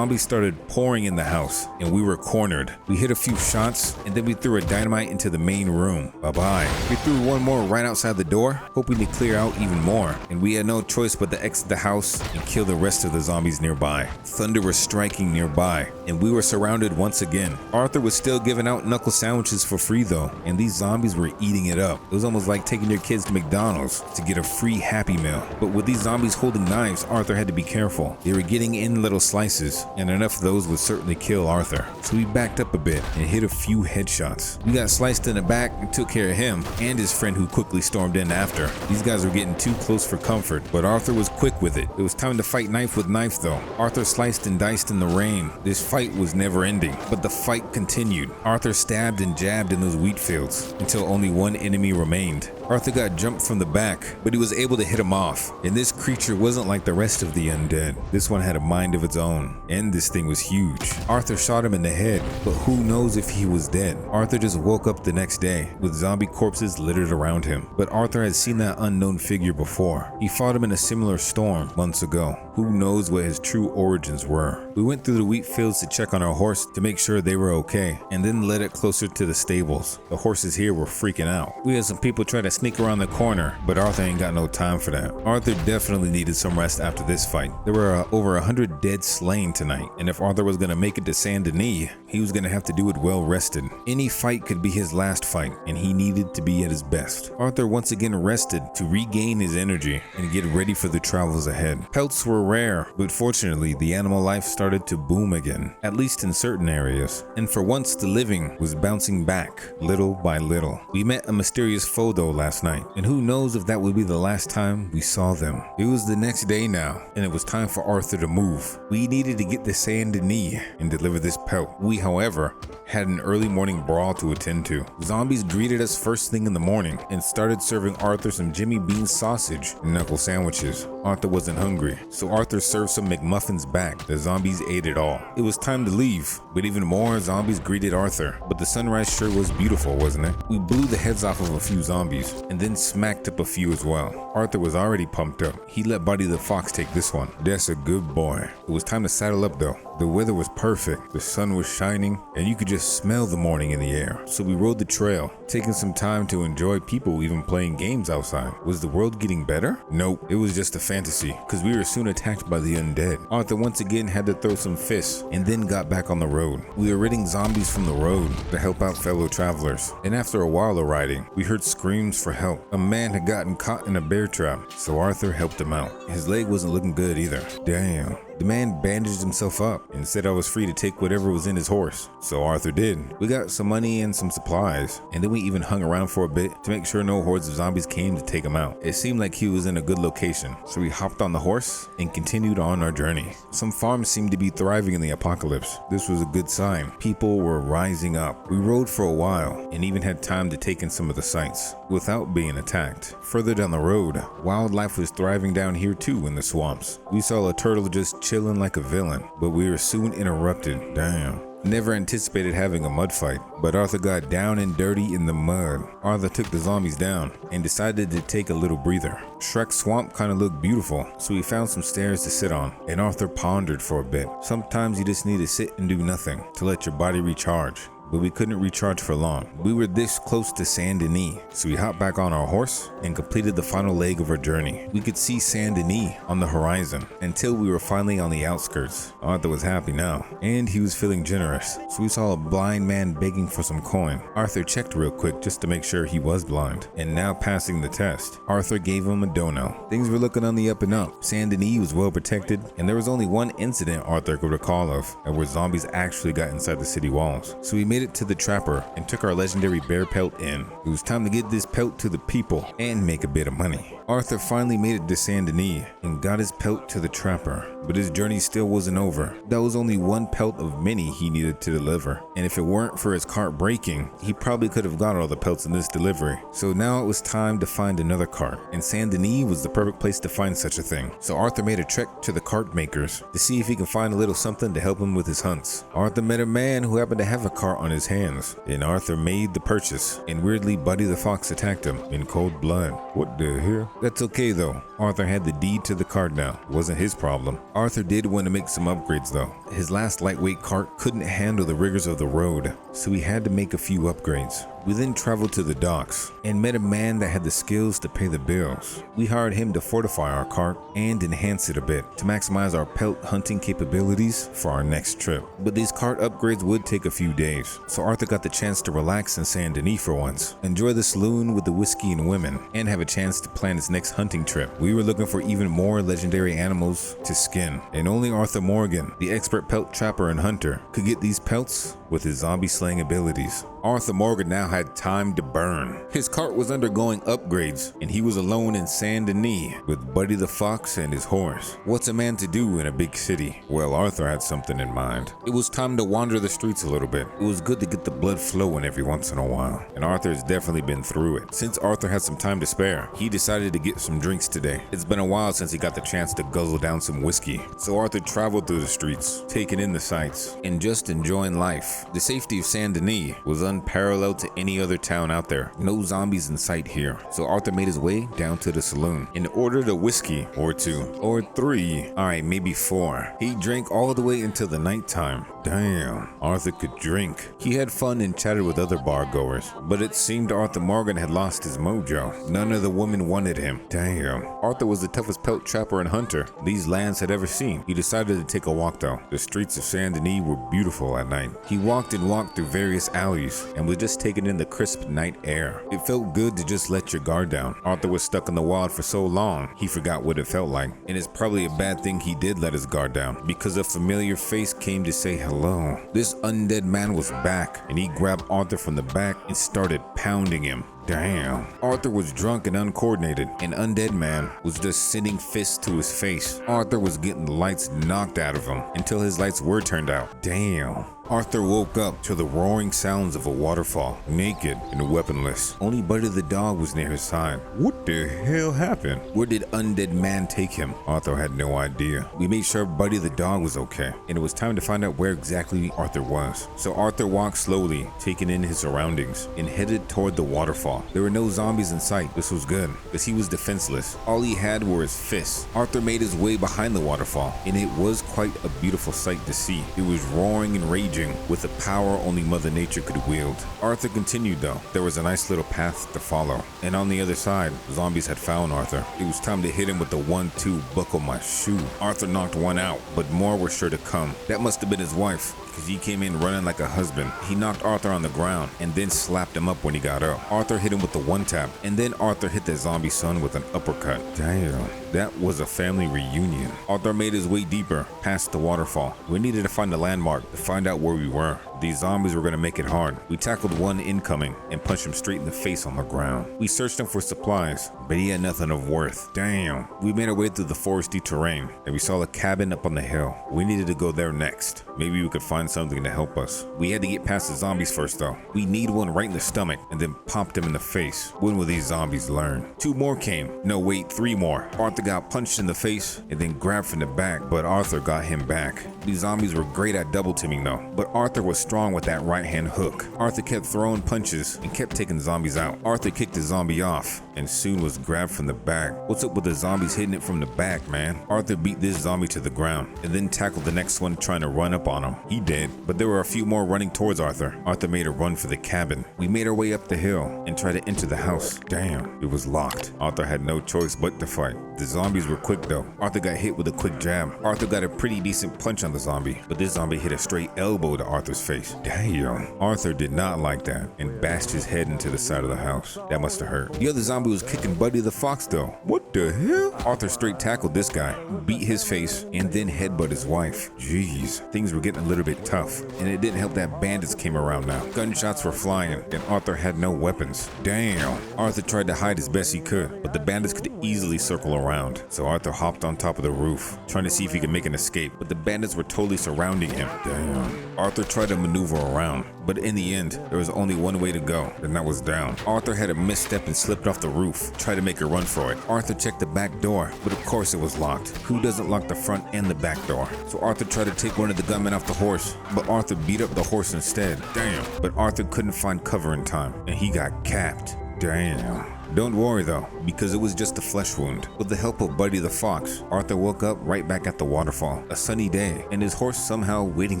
S1: started pouring in the house, and we were cornered. We hit a few shots, and then we threw a dynamite into the main room. Bye-bye. We threw one more right outside the door, hoping to clear out even more, and we had no choice but to exit the house and kill the rest of the zombies nearby. Thunder was striking nearby, and we were surrounded once again. Arthur was still giving out knuckle sandwiches for free though, and these zombies were eating it up. It was almost like taking your kids to McDonald's to get a free Happy Meal. But with these zombies holding knives, Arthur had to be careful. They were getting in little slices, and enough of those would certainly kill Arthur. So we backed up a bit and hit a few headshots. We got sliced in the back and took care of him and his friend who quickly stormed in after. These guys were getting too close for comfort, but Arthur was quick with it. It was time to fight knife with knife though. Arthur sliced and diced in the rain. This fight was never ending, but the fight continued. Arthur stabbed and jabbed in those wheat fields until only one enemy remained. Arthur got jumped from the back, but he was able to hit him off. And this creature wasn't like the rest of the undead. This one had a mind of its own, and this thing was huge. Arthur shot him in the head, but who knows if he was dead. Arthur just woke up the next day with zombie corpses littered around him. But Arthur had seen that unknown figure before. He fought him in a similar storm months ago. Who knows what his true origins were. We went through the wheat fields to check on our horse to make sure they were okay, and then led it closer to the stables. The horses here were freaking out. We had some people try to sneak around the corner, but Arthur ain't got no time for that. Arthur definitely needed some rest after this fight. There were over 100 dead slain tonight, and if Arthur was gonna make it to Saint Denis, he was gonna have to do it well rested. Any fight could be his last fight, and he needed to be at his best. Arthur once again rested to regain his energy and get ready for the travels ahead. Pelts were rare, but fortunately the animal life started to boom again, at least in certain areas, and for once the living was bouncing back little by little. We met a mysterious foe though last night, and who knows if that would be the last time we saw them. It was the next day now, and it was time for Arthur to move. We needed to get to Saint Denis and deliver this pelt. We, however, had an early morning brawl to attend to. Zombies greeted us first thing in the morning and started serving Arthur some Jimmy Bean sausage and knuckle sandwiches. Arthur wasn't hungry, so Arthur served some McMuffins back. The zombies ate it all. It was time to leave, but even more zombies greeted Arthur. But the sunrise sure was beautiful, wasn't it? We blew the heads off of a few zombies and then smacked up a few as well. Arthur was already pumped up. He let Buddy the Fox take this one. That's a good boy. It was time to saddle up though. The weather was perfect. The sun was shining shining, and you could just smell the morning in the air. So we rode the trail, taking some time to enjoy people even playing games outside. Was the world getting better? Nope, it was just a fantasy, because we were soon attacked by the undead. Arthur once again had to throw some fists, and then got back on the road. We were ridding zombies from the road to help out fellow travelers, and after a while of riding, we heard screams for help. A man had gotten caught in a bear trap, so Arthur helped him out. His leg wasn't looking good either. Damn. The man bandaged himself up and said I was free to take whatever was in his horse, so Arthur did. We got some money and some supplies, and then we even hung around for a bit to make sure no hordes of zombies came to take him out. It seemed like he was in a good location, so we hopped on the horse and continued on our journey. Some farms seemed to be thriving in the apocalypse. This was a good sign. People were rising up. We rode for a while and even had time to take in some of the sights without being attacked. Further down the road, wildlife was thriving down here too in the swamps. We saw a turtle just chilling like a villain, but we were soon interrupted. Damn. Never anticipated having a mud fight, but Arthur got down and dirty in the mud. Arthur took the zombies down and decided to take a little breather. Shrek's swamp kind of looked beautiful, so we found some stairs to sit on, and Arthur pondered for a bit. Sometimes you just need to sit and do nothing to let your body recharge. But we couldn't recharge for long. We were this close to Saint Denis, so we hopped back on our horse and completed the final leg of our journey. We could see Saint Denis on the horizon until we were finally on the outskirts. Arthur was happy now, and he was feeling generous, so we saw a blind man begging for some coin. Arthur checked real quick just to make sure he was blind, and now passing the test. Arthur gave him a dono. Things were looking on the up and up. Saint Denis was well protected, and there was only one incident Arthur could recall of, where zombies actually got inside the city walls. So we made it to the trapper and took our legendary bear pelt in. It was time to get this pelt to the people and make a bit of money. Arthur finally made it to Saint Denis and got his pelt to the trapper, but his journey still wasn't over. That was only one pelt of many he needed to deliver, and if it weren't for his cart breaking, he probably could have got all the pelts in this delivery. So now it was time to find another cart, and Saint Denis was the perfect place to find such a thing. So Arthur made a trek to the cart makers to see if he can find a little something to help him with his hunts. Arthur met a man who happened to have a cart on his hands, and Arthur made the purchase, and weirdly Buddy the Fox attacked him in cold blood. What the hell? That's okay though. Arthur had the deed to the cart now. It wasn't his problem. Arthur did want to make some upgrades though. His last lightweight cart couldn't handle the rigors of the road, so he had to make a few upgrades. We then traveled to the docks and met a man that had the skills to pay the bills. We hired him to fortify our cart and enhance it a bit to maximize our pelt hunting capabilities for our next trip. But these cart upgrades would take a few days, so Arthur got the chance to relax in Saint Denis for once, enjoy the saloon with the whiskey and women, and have a chance to plan his next hunting trip. We were looking for even more legendary animals to skin, and only Arthur Morgan, the expert pelt trapper and hunter, could get these pelts with his zombie slaying abilities. Arthur Morgan now had time to burn. His cart was undergoing upgrades, and he was alone in Saint Denis with Buddy the Fox and his horse. What's a man to do in a big city? Well, Arthur had something in mind. It was time to wander the streets a little bit. It was good to get the blood flowing every once in a while, and Arthur has definitely been through it. Since Arthur had some time to spare, he decided to get some drinks today. It's been a while since he got the chance to guzzle down some whiskey, so Arthur traveled through the streets, taking in the sights, and just enjoying life. The safety of Saint Denis was unparalleled to any other town out there. No zombies in sight here, so Arthur made his way down to the saloon and ordered a whiskey or two, or three, alright, maybe four. He drank all the way until the nighttime. Damn, Arthur could drink. He had fun and chatted with other bar goers, but it seemed Arthur Morgan had lost his mojo. None of the women wanted him. Damn. Arthur was the toughest pelt trapper and hunter these lands had ever seen. He decided to take a walk though. The streets of Saint Denis were beautiful at night. He walked and walked through various alleys and was just taking in the crisp night air. It felt good to just let your guard down. Arthur was stuck in the wild for so long, he forgot what it felt like. And it's probably a bad thing he did let his guard down, because a familiar face came to say hello. This undead man was back, and he grabbed Arthur from the back and started pounding him. Damn. Arthur was drunk and uncoordinated. An undead man was just sending fists to his face. Arthur was getting the lights knocked out of him until his lights were turned out. Damn. Arthur woke up to the roaring sounds of a waterfall, naked and weaponless. Only Buddy the dog was near his side. What the hell happened? Where did undead man take him? Arthur had no idea. We made sure Buddy the dog was okay, and it was time to find out where exactly Arthur was. So Arthur walked slowly, taking in his surroundings, and headed toward the waterfall. waterfall. There were no zombies in sight. This was good, because he was defenseless. All he had were his fists. Arthur made his way behind the waterfall, and it was quite a beautiful sight to see. It was roaring and raging with a power only Mother Nature could wield. Arthur continued though. There was a nice little path to follow, and on the other side, zombies had found Arthur. It was time to hit him with the 1-2 buckle my shoe. Arthur knocked one out, but more were sure to come. That must have been his wife, because he came in running like a husband. He knocked Arthur on the ground and then slapped him up when he got up. Arthur hit him with the 1-tap, and then Arthur hit the zombie son with an uppercut. Damn, that was a family reunion. Arthur made his way deeper, past the waterfall. We needed to find a landmark to find out where we were. These zombies were gonna make it hard. We tackled one incoming and punched him straight in the face on the ground. We searched him for supplies, but he had nothing of worth. Damn. We made our way through the foresty terrain, and we saw a cabin up on the hill. We needed to go there next. Maybe we could find something to help us. We had to get past the zombies first though. We kneed one right in the stomach and then popped him in the face. When will these zombies learn? 2 more came. No wait, 3 more. Arthur got punched in the face and then grabbed from the back, but Arthur got him back. These zombies were great at double teaming though, but Arthur was strong with that right hand hook. Arthur kept throwing punches and kept taking zombies out. Arthur kicked the zombie off and soon was grabbed from the back. What's up with the zombies hitting it from the back, man? Arthur beat this zombie to the ground and then tackled the next one trying to run up on him. He did, but there were a few more running towards Arthur. Arthur made a run for the cabin. We made our way up the hill and tried to enter the house. Damn, it was locked. Arthur had no choice but to fight. The zombies were quick though. Arthur got hit with a quick jab. Arthur got a pretty decent punch on the zombie, but this zombie hit a straight elbow to Arthur's face. Damn. Arthur did not like that and bashed his head into the side of the house. That must have hurt. The other zombie was kicking Buddy the Fox though. What the hell? Arthur straight tackled this guy, beat his face, and then headbutt his wife. Jeez, things were getting a little bit tough, and it didn't help that bandits came around now. Gunshots were flying, and Arthur had no weapons. Damn. Arthur tried to hide as best he could, but the bandits could easily circle around. So Arthur hopped on top of the roof, trying to see if he could make an escape, but the bandits were totally surrounding him. Damn. Arthur tried to maneuver around, but in the end, there was only one way to go, and that was down. Arthur had a misstep and slipped off the roof, tried to make a run for it. Arthur checked the back door, but of course it was locked. Who doesn't lock the front and the back door? So Arthur tried to take one of the gunmen off the horse, but Arthur beat up the horse instead. Damn. But Arthur couldn't find cover in time, and he got capped. Damn. Don't worry though, because it was just a flesh wound. With the help of Buddy the Fox, Arthur woke up right back at the waterfall. A sunny day, and his horse somehow waiting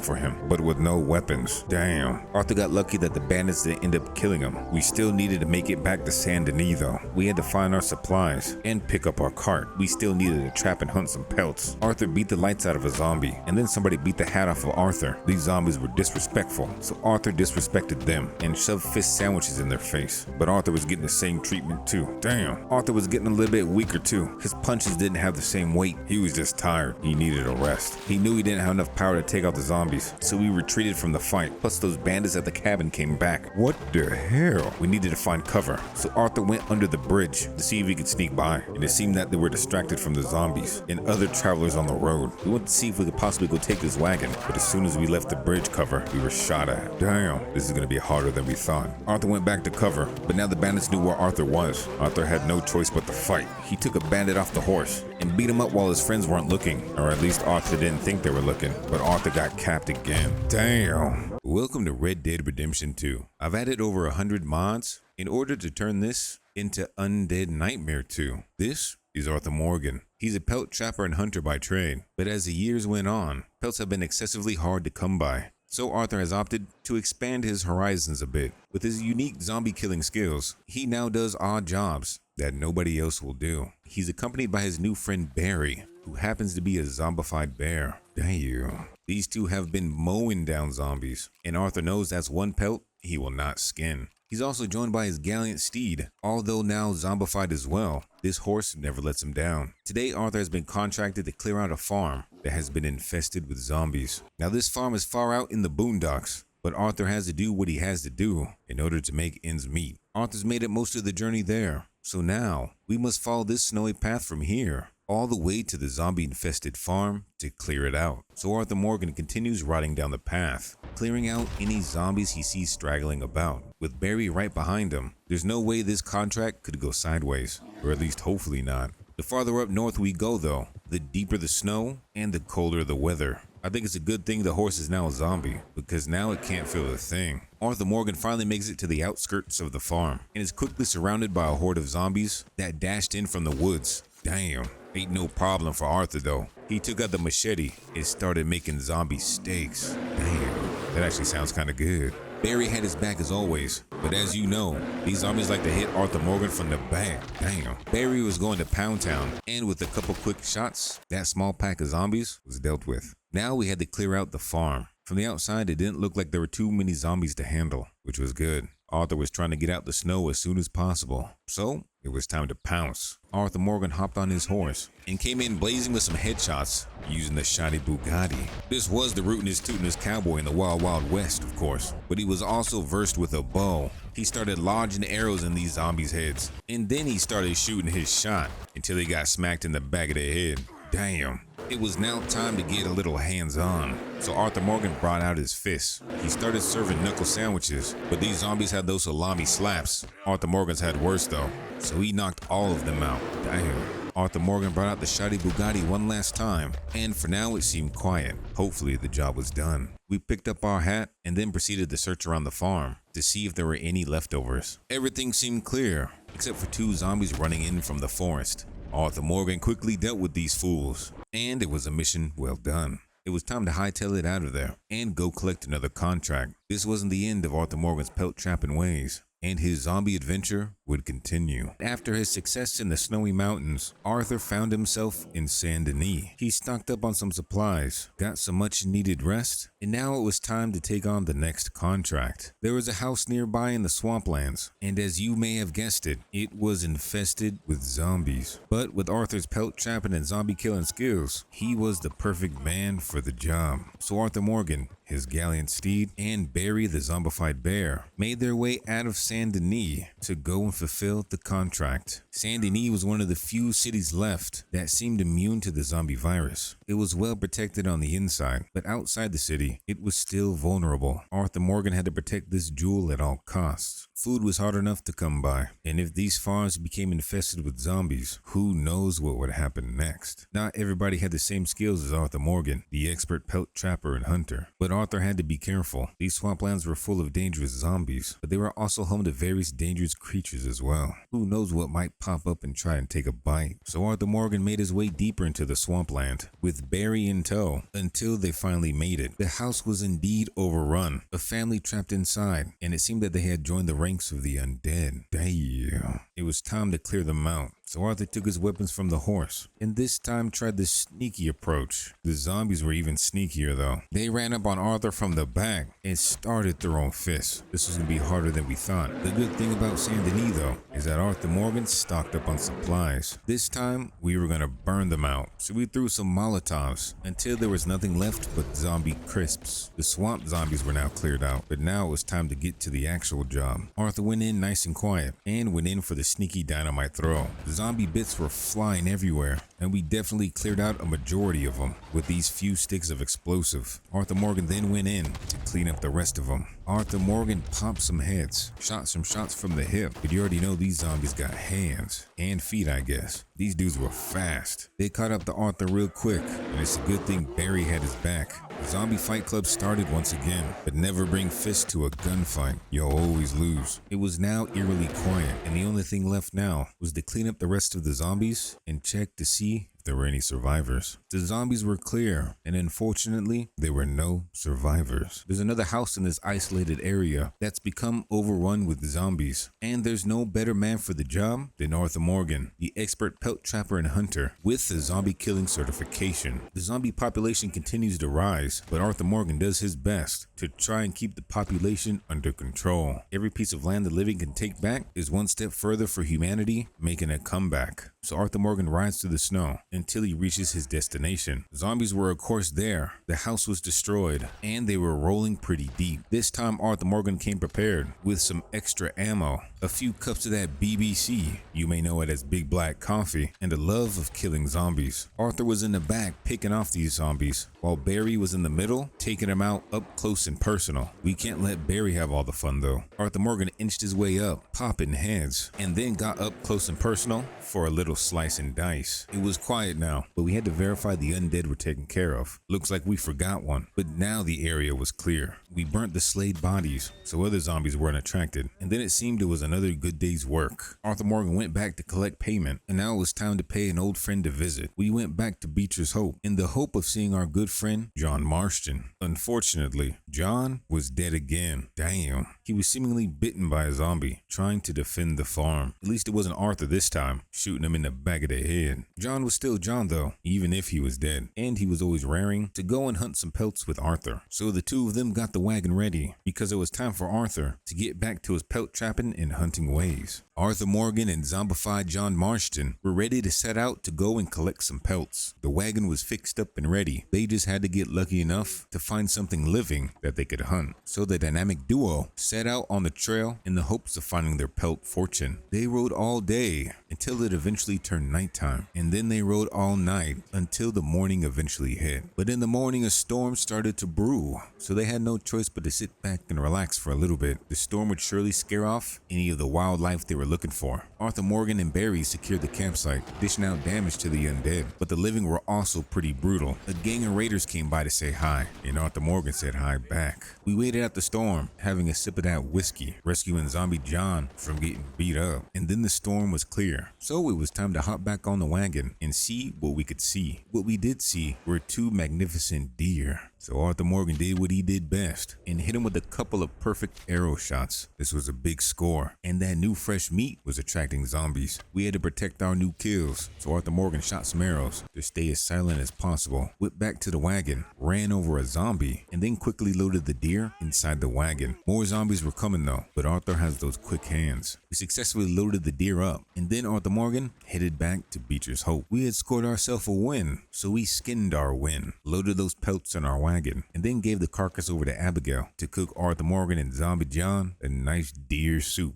S1: for him, but with no weapons. Damn. Arthur got lucky that the bandits didn't end up killing him. We still needed to make it back to Saint Denis though. We had to find our supplies and pick up our cart. We still needed to trap and hunt some pelts. Arthur beat the lights out of a zombie, and then somebody beat the hat off of Arthur. These zombies were disrespectful, so Arthur disrespected them and shoved fish sandwiches in their face. But Arthur was getting the same treatment too. Damn. Arthur was getting a little bit weaker too. His punches didn't have the same weight. He was just tired. He needed a rest. He knew he didn't have enough power to take out the zombies, so we retreated from the fight. Plus those bandits at the cabin came back. What the hell? We needed to find cover, so Arthur went under the bridge to see if he could sneak by, and it seemed that they were distracted from the zombies and other travelers on the road. We went to see if we could possibly go take this wagon, but as soon as we left the bridge cover, we were shot at. Damn, this is gonna be harder than we thought. Arthur went back to cover, but now the bandits knew where Arthur was. Arthur had no choice but to fight. He took a bandit off the horse and beat him up while his friends weren't looking, or at least Arthur didn't think they were looking, but Arthur got capped again. Damn. Welcome to Red Dead Redemption 2. I've added over 100 mods in order to turn this into Undead Nightmare 2. This is Arthur Morgan. He's a pelt trapper and hunter by trade, but as the years went on, pelts have been excessively hard to come by. So Arthur has opted to expand his horizons a bit. With his unique zombie killing skills, he now does odd jobs that nobody else will do. He's accompanied by his new friend Barry, who happens to be a zombified bear. Damn. These two have been mowing down zombies, and Arthur knows that's one pelt he will not skin. He's also joined by his gallant steed, although now zombified as well. This horse never lets him down. Today, Arthur has been contracted to clear out a farm that has been infested with zombies. Now, this farm is far out in the boondocks, but Arthur has to do what he has to do in order to make ends meet. Arthur's made it most of the journey there, so now we must follow this snowy path from here all the way to the zombie-infested farm to clear it out. So Arthur Morgan continues riding down the path, clearing out any zombies he sees straggling about. With Barry right behind him, there's no way this contract could go sideways, or at least hopefully not. The farther up north we go though, the deeper the snow and the colder the weather. I think it's a good thing the horse is now a zombie, because now it can't feel a thing. Arthur Morgan finally makes it to the outskirts of the farm and is quickly surrounded by a horde of zombies that dashed in from the woods. Damn, ain't no problem for Arthur though. He took out the machete and started making zombie steaks. Damn, that actually sounds kind of good. Barry had his back as always, but as you know, these zombies like to hit Arthur Morgan from the back. Damn. Barry was going to Pound Town, and with a couple quick shots, that small pack of zombies was dealt with. Now we had to clear out the farm. From the outside, it didn't look like there were too many zombies to handle, which was good. Arthur was trying to get out the snow as soon as possible, so it was time to pounce. Arthur Morgan hopped on his horse and came in blazing with some headshots using the shiny Bugatti. This was the rootin'est tootin'est cowboy in the Wild Wild West, of course, but he was also versed with a bow. He started lodging arrows in these zombies' heads, and then he started shooting his shot until he got smacked in the back of the head. Damn. It was now time to get a little hands-on, so Arthur Morgan brought out his fists. He started serving knuckle sandwiches, but these zombies had those salami slaps. Arthur Morgan's had worse though, so he knocked all of them out. Damn. Arthur Morgan brought out the shiny Bugatti one last time, and for now it seemed quiet. Hopefully the job was done. We picked up our hat and then proceeded to search around the farm to see if there were any leftovers. Everything seemed clear, except for 2 zombies running in from the forest. Arthur Morgan quickly dealt with these fools, and it was a mission well done. It was time to hightail it out of there and go collect another contract. This wasn't the end of Arthur Morgan's pelt trapping ways, and his zombie adventure would continue. After his success in the snowy mountains, Arthur found himself in Saint Denis. He stocked up on some supplies, got some much needed rest, and now it was time to take on the next contract. There was a house nearby in the swamplands, and as you may have guessed it, it was infested with zombies. But with Arthur's pelt trapping and zombie killing skills, he was the perfect man for the job. So Arthur Morgan, his gallant steed, and Barry the zombified bear made their way out of Saint Denis to go and fulfill the contract. Saint Denis was one of the few cities left that seemed immune to the zombie virus. It was well protected on the inside, but outside the city, it was still vulnerable. Arthur Morgan had to protect this jewel at all costs. Food was hard enough to come by, and if these farms became infested with zombies, who knows what would happen next. Not everybody had the same skills as Arthur Morgan, the expert pelt trapper and hunter, but Arthur had to be careful. These swamplands were full of dangerous zombies, but they were also home to various dangerous creatures as well. Who knows what might pop up and try and take a bite. So Arthur Morgan made his way deeper into the swampland, with Barry in tow, until they finally made it. The house was indeed overrun, a family trapped inside, and it seemed that they had joined the ranks of the undead. Damn. It was time to clear them out. So Arthur took his weapons from the horse, and this time tried the sneaky approach. The zombies were even sneakier though. They ran up on Arthur from the back and started throwing fists. This was going to be harder than we thought. The good thing about Saint Denis though is that Arthur Morgan stocked up on supplies. This time we were going to burn them out, so we threw some Molotovs until there was nothing left but zombie crisps. The swamp zombies were now cleared out, but now it was time to get to the actual job. Arthur went in nice and quiet and went in for the sneaky dynamite throw. Zombie bits were flying everywhere, and we definitely cleared out a majority of them with these few sticks of explosive. Arthur Morgan then went in to clean up the rest of them. Arthur Morgan popped some heads, shot some shots from the hip, but you already know these zombies got hands and feet, I guess. These dudes were fast. They caught up to Arthur real quick, and it's a good thing Barry had his back. The zombie fight club started once again, but never bring fists to a gunfight. You'll always lose. It was now eerily quiet, and the only thing left now was to clean up the rest of the zombies and check to see if there were any survivors. The zombies were clear, and unfortunately, there were no survivors. There's another house in this isolated area that's become overrun with zombies, and there's no better man for the job than Arthur Morgan, the expert pelt trapper and hunter with the zombie killing certification. The zombie population continues to rise, but Arthur Morgan does his best to try and keep the population under control. Every piece of land the living can take back is one step further for humanity making a comeback. So Arthur Morgan rides through the snow until he reaches his destination. Zombies were of course there, the house was destroyed, and they were rolling pretty deep. This time Arthur Morgan came prepared with some extra ammo, a few cups of that BBC, you may know it as Big Black Coffee, and a love of killing zombies. Arthur was in the back picking off these zombies, while Barry was in the middle taking them out up close and personal. We can't let Barry have all the fun though. Arthur Morgan inched his way up, popping heads, and then got up close and personal for a little slice and dice. It was quiet quiet now, but we had to verify the undead were taken care of. Looks like we forgot one, but now the area was clear. We burnt the slayed bodies, so other zombies weren't attracted, and then it seemed it was another good day's work. Arthur Morgan went back to collect payment, and now it was time to pay an old friend a visit. We went back to Beecher's Hope in the hope of seeing our good friend, John Marston. Unfortunately, John was dead again. Damn. He was seemingly bitten by a zombie, trying to defend the farm. At least it wasn't Arthur this time, shooting him in the back of the head. John was still John though, even if he was dead, and he was always raring to go and hunt some pelts with Arthur. So the two of them got the wagon ready, because it was time for Arthur to get back to his pelt trapping and hunting ways. Arthur Morgan and zombified John Marston were ready to set out to go and collect some pelts. The wagon was fixed up and ready. They just had to get lucky enough to find something living that they could hunt. So the dynamic duo set out on the trail in the hopes of finding their pelt fortune. They rode all day until it eventually turned nighttime, and then they rode all night until the morning eventually hit. But in the morning a storm started to brew, so they had no choice but to sit back and relax for a little bit. The storm would surely scare off any of the wildlife they were looking for. Arthur Morgan and Barry secured the campsite, dishing out damage to the undead, but the living were also pretty brutal. A gang of raiders came by to say hi, and Arthur Morgan said hi back. We waited out the storm, having a sip of that whiskey, rescuing zombie John from getting beat up, and then the storm was clear. So it was time to hop back on the wagon and see what we could see. What we did see were two magnificent deer. So Arthur Morgan did what he did best and hit him with a couple of perfect arrow shots. This was a big score, and that new fresh meat was attracting zombies. We had to protect our new kills, so Arthur Morgan shot some arrows to stay as silent as possible, whipped back to the wagon, ran over a zombie, and then quickly loaded the deer inside the wagon. More zombies were coming though, but Arthur has those quick hands. We successfully loaded the deer up, and then Arthur Morgan headed back to Beecher's Hope. We had scored ourselves a win, so we skinned our win, loaded those pelts in our wagon, and then gave the carcass over to Abigail to cook Arthur Morgan and Zombie John a nice deer soup.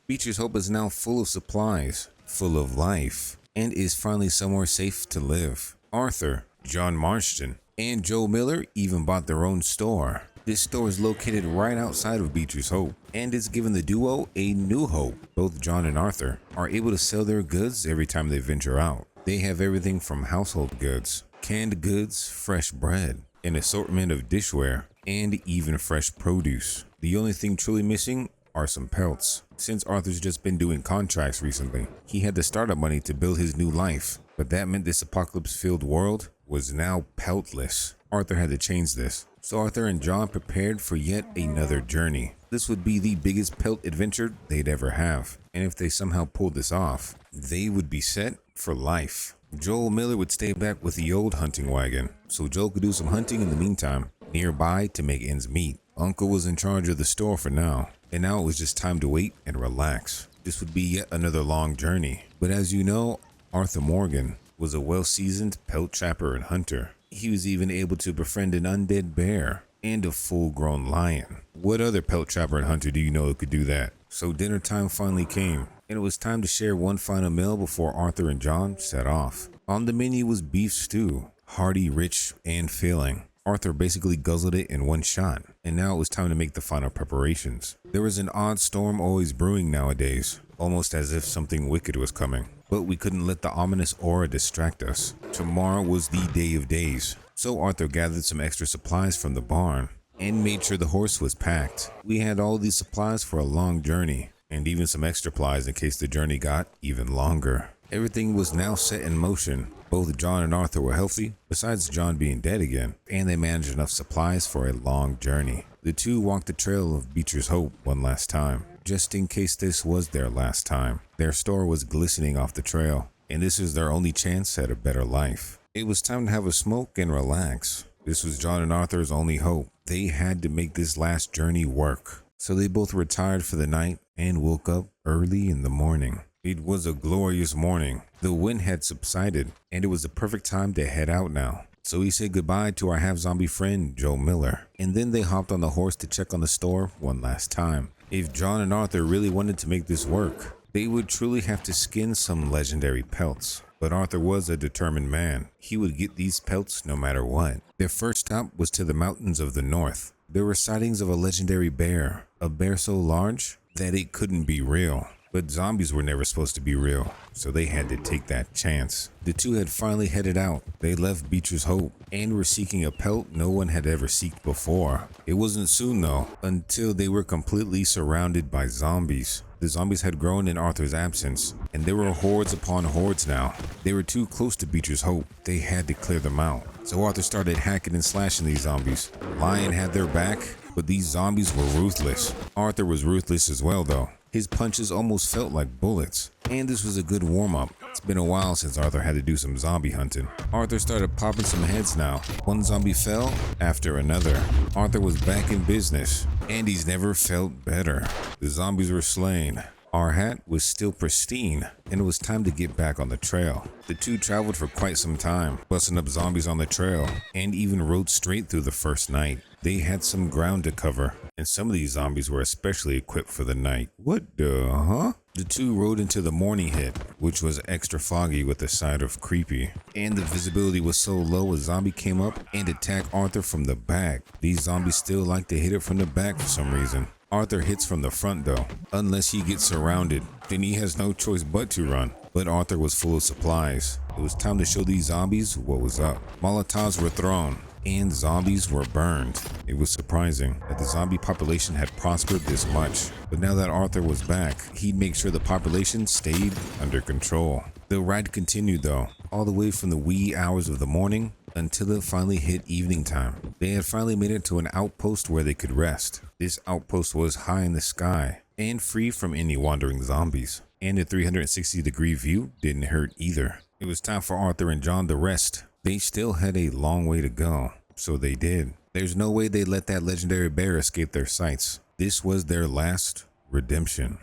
S1: Beecher's Hope is now full of supplies, full of life, and is finally somewhere safe to live. Arthur, John Marston, and Joe Miller even bought their own store. This store is located right outside of Beecher's Hope, and it's given the duo a new hope. Both John and Arthur are able to sell their goods every time they venture out. They have everything from household goods, canned goods, fresh bread, an assortment of dishware, and even fresh produce. The only thing truly missing are some pelts. Since Arthur's just been doing contracts recently, he had the startup money to build his new life, but that meant this apocalypse-filled world was now peltless. Arthur had to change this, so Arthur and John prepared for yet another journey. This would be the biggest pelt adventure they'd ever have, and if they somehow pulled this off, they would be set for life. Joel Miller would stay back with the old hunting wagon, so Joel could do some hunting in the meantime, nearby to make ends meet. Uncle was in charge of the store for now, and now it was just time to wait and relax. This would be yet another long journey, but as you know, Arthur Morgan was a well-seasoned pelt trapper and hunter. He was even able to befriend an undead bear and a full-grown lion. What other pelt trapper and hunter do you know could do that? So dinner time finally came, and it was time to share one final meal before Arthur and John set off. On the menu was beef stew, hearty, rich, and filling. Arthur basically guzzled it in one shot, and now it was time to make the final preparations. There was an odd storm always brewing nowadays, almost as if something wicked was coming. But we couldn't let the ominous aura distract us. Tomorrow was the day of days, so Arthur gathered some extra supplies from the barn and made sure the horse was packed. We had all these supplies for a long journey, and even some extra supplies in case the journey got even longer. Everything was now set in motion. Both John and Arthur were healthy, besides John being dead again, and they managed enough supplies for a long journey. The two walked the trail of Beecher's Hope one last time, just in case this was their last time. Their store was glistening off the trail, and this was their only chance at a better life. It was time to have a smoke and relax. This was John and Arthur's only hope. They had to make this last journey work. So they both retired for the night and woke up early in the morning. It was a glorious morning. The wind had subsided, and it was the perfect time to head out now. So he said goodbye to our half-zombie friend, Joe Miller, and then they hopped on the horse to check on the store one last time. If John and Arthur really wanted to make this work, they would truly have to skin some legendary pelts. But Arthur was a determined man. He would get these pelts no matter what. Their first stop was to the mountains of the north. There were sightings of a legendary bear, a bear so large that it couldn't be real. But zombies were never supposed to be real, so they had to take that chance. The two had finally headed out. They left Beecher's Hope and were seeking a pelt no one had ever seeked before. It wasn't soon though, until they were completely surrounded by zombies. The zombies had grown in Arthur's absence, and there were hordes upon hordes now. They were too close to Beecher's Hope. They had to clear them out. So Arthur started hacking and slashing these zombies. Lion had their back, but these zombies were ruthless. Arthur was ruthless as well though. His punches almost felt like bullets, and this was a good warm-up. It's been a while since Arthur had to do some zombie hunting. Arthur started popping some heads now. One zombie fell after another. Arthur was back in business, and he's never felt better. The zombies were slain. Our hat was still pristine, and it was time to get back on the trail. The two traveled for quite some time, busting up zombies on the trail, and even rode straight through the first night. They had some ground to cover, and some of these zombies were especially equipped for the night. What the huh? The two rode into the morning hit, which was extra foggy with a side of creepy, and the visibility was so low a zombie came up and attacked Arthur from the back. These zombies still like to hit it from the back for some reason. Arthur hits from the front though, unless he gets surrounded, then he has no choice but to run. But Arthur was full of supplies. It was time to show these zombies what was up. Molotovs were thrown, and zombies were burned. It was surprising that the zombie population had prospered this much, but now that Arthur was back, he'd make sure the population stayed under control. The ride continued though, all the way from the wee hours of the morning until it finally hit evening time. They had finally made it to an outpost where they could rest. This outpost was high in the sky and free from any wandering zombies, and the 360-degree view didn't hurt either. It was time for Arthur and John to rest. They still had a long way to go, so they did. There's no way they let that legendary bear escape their sights. This was their last redemption.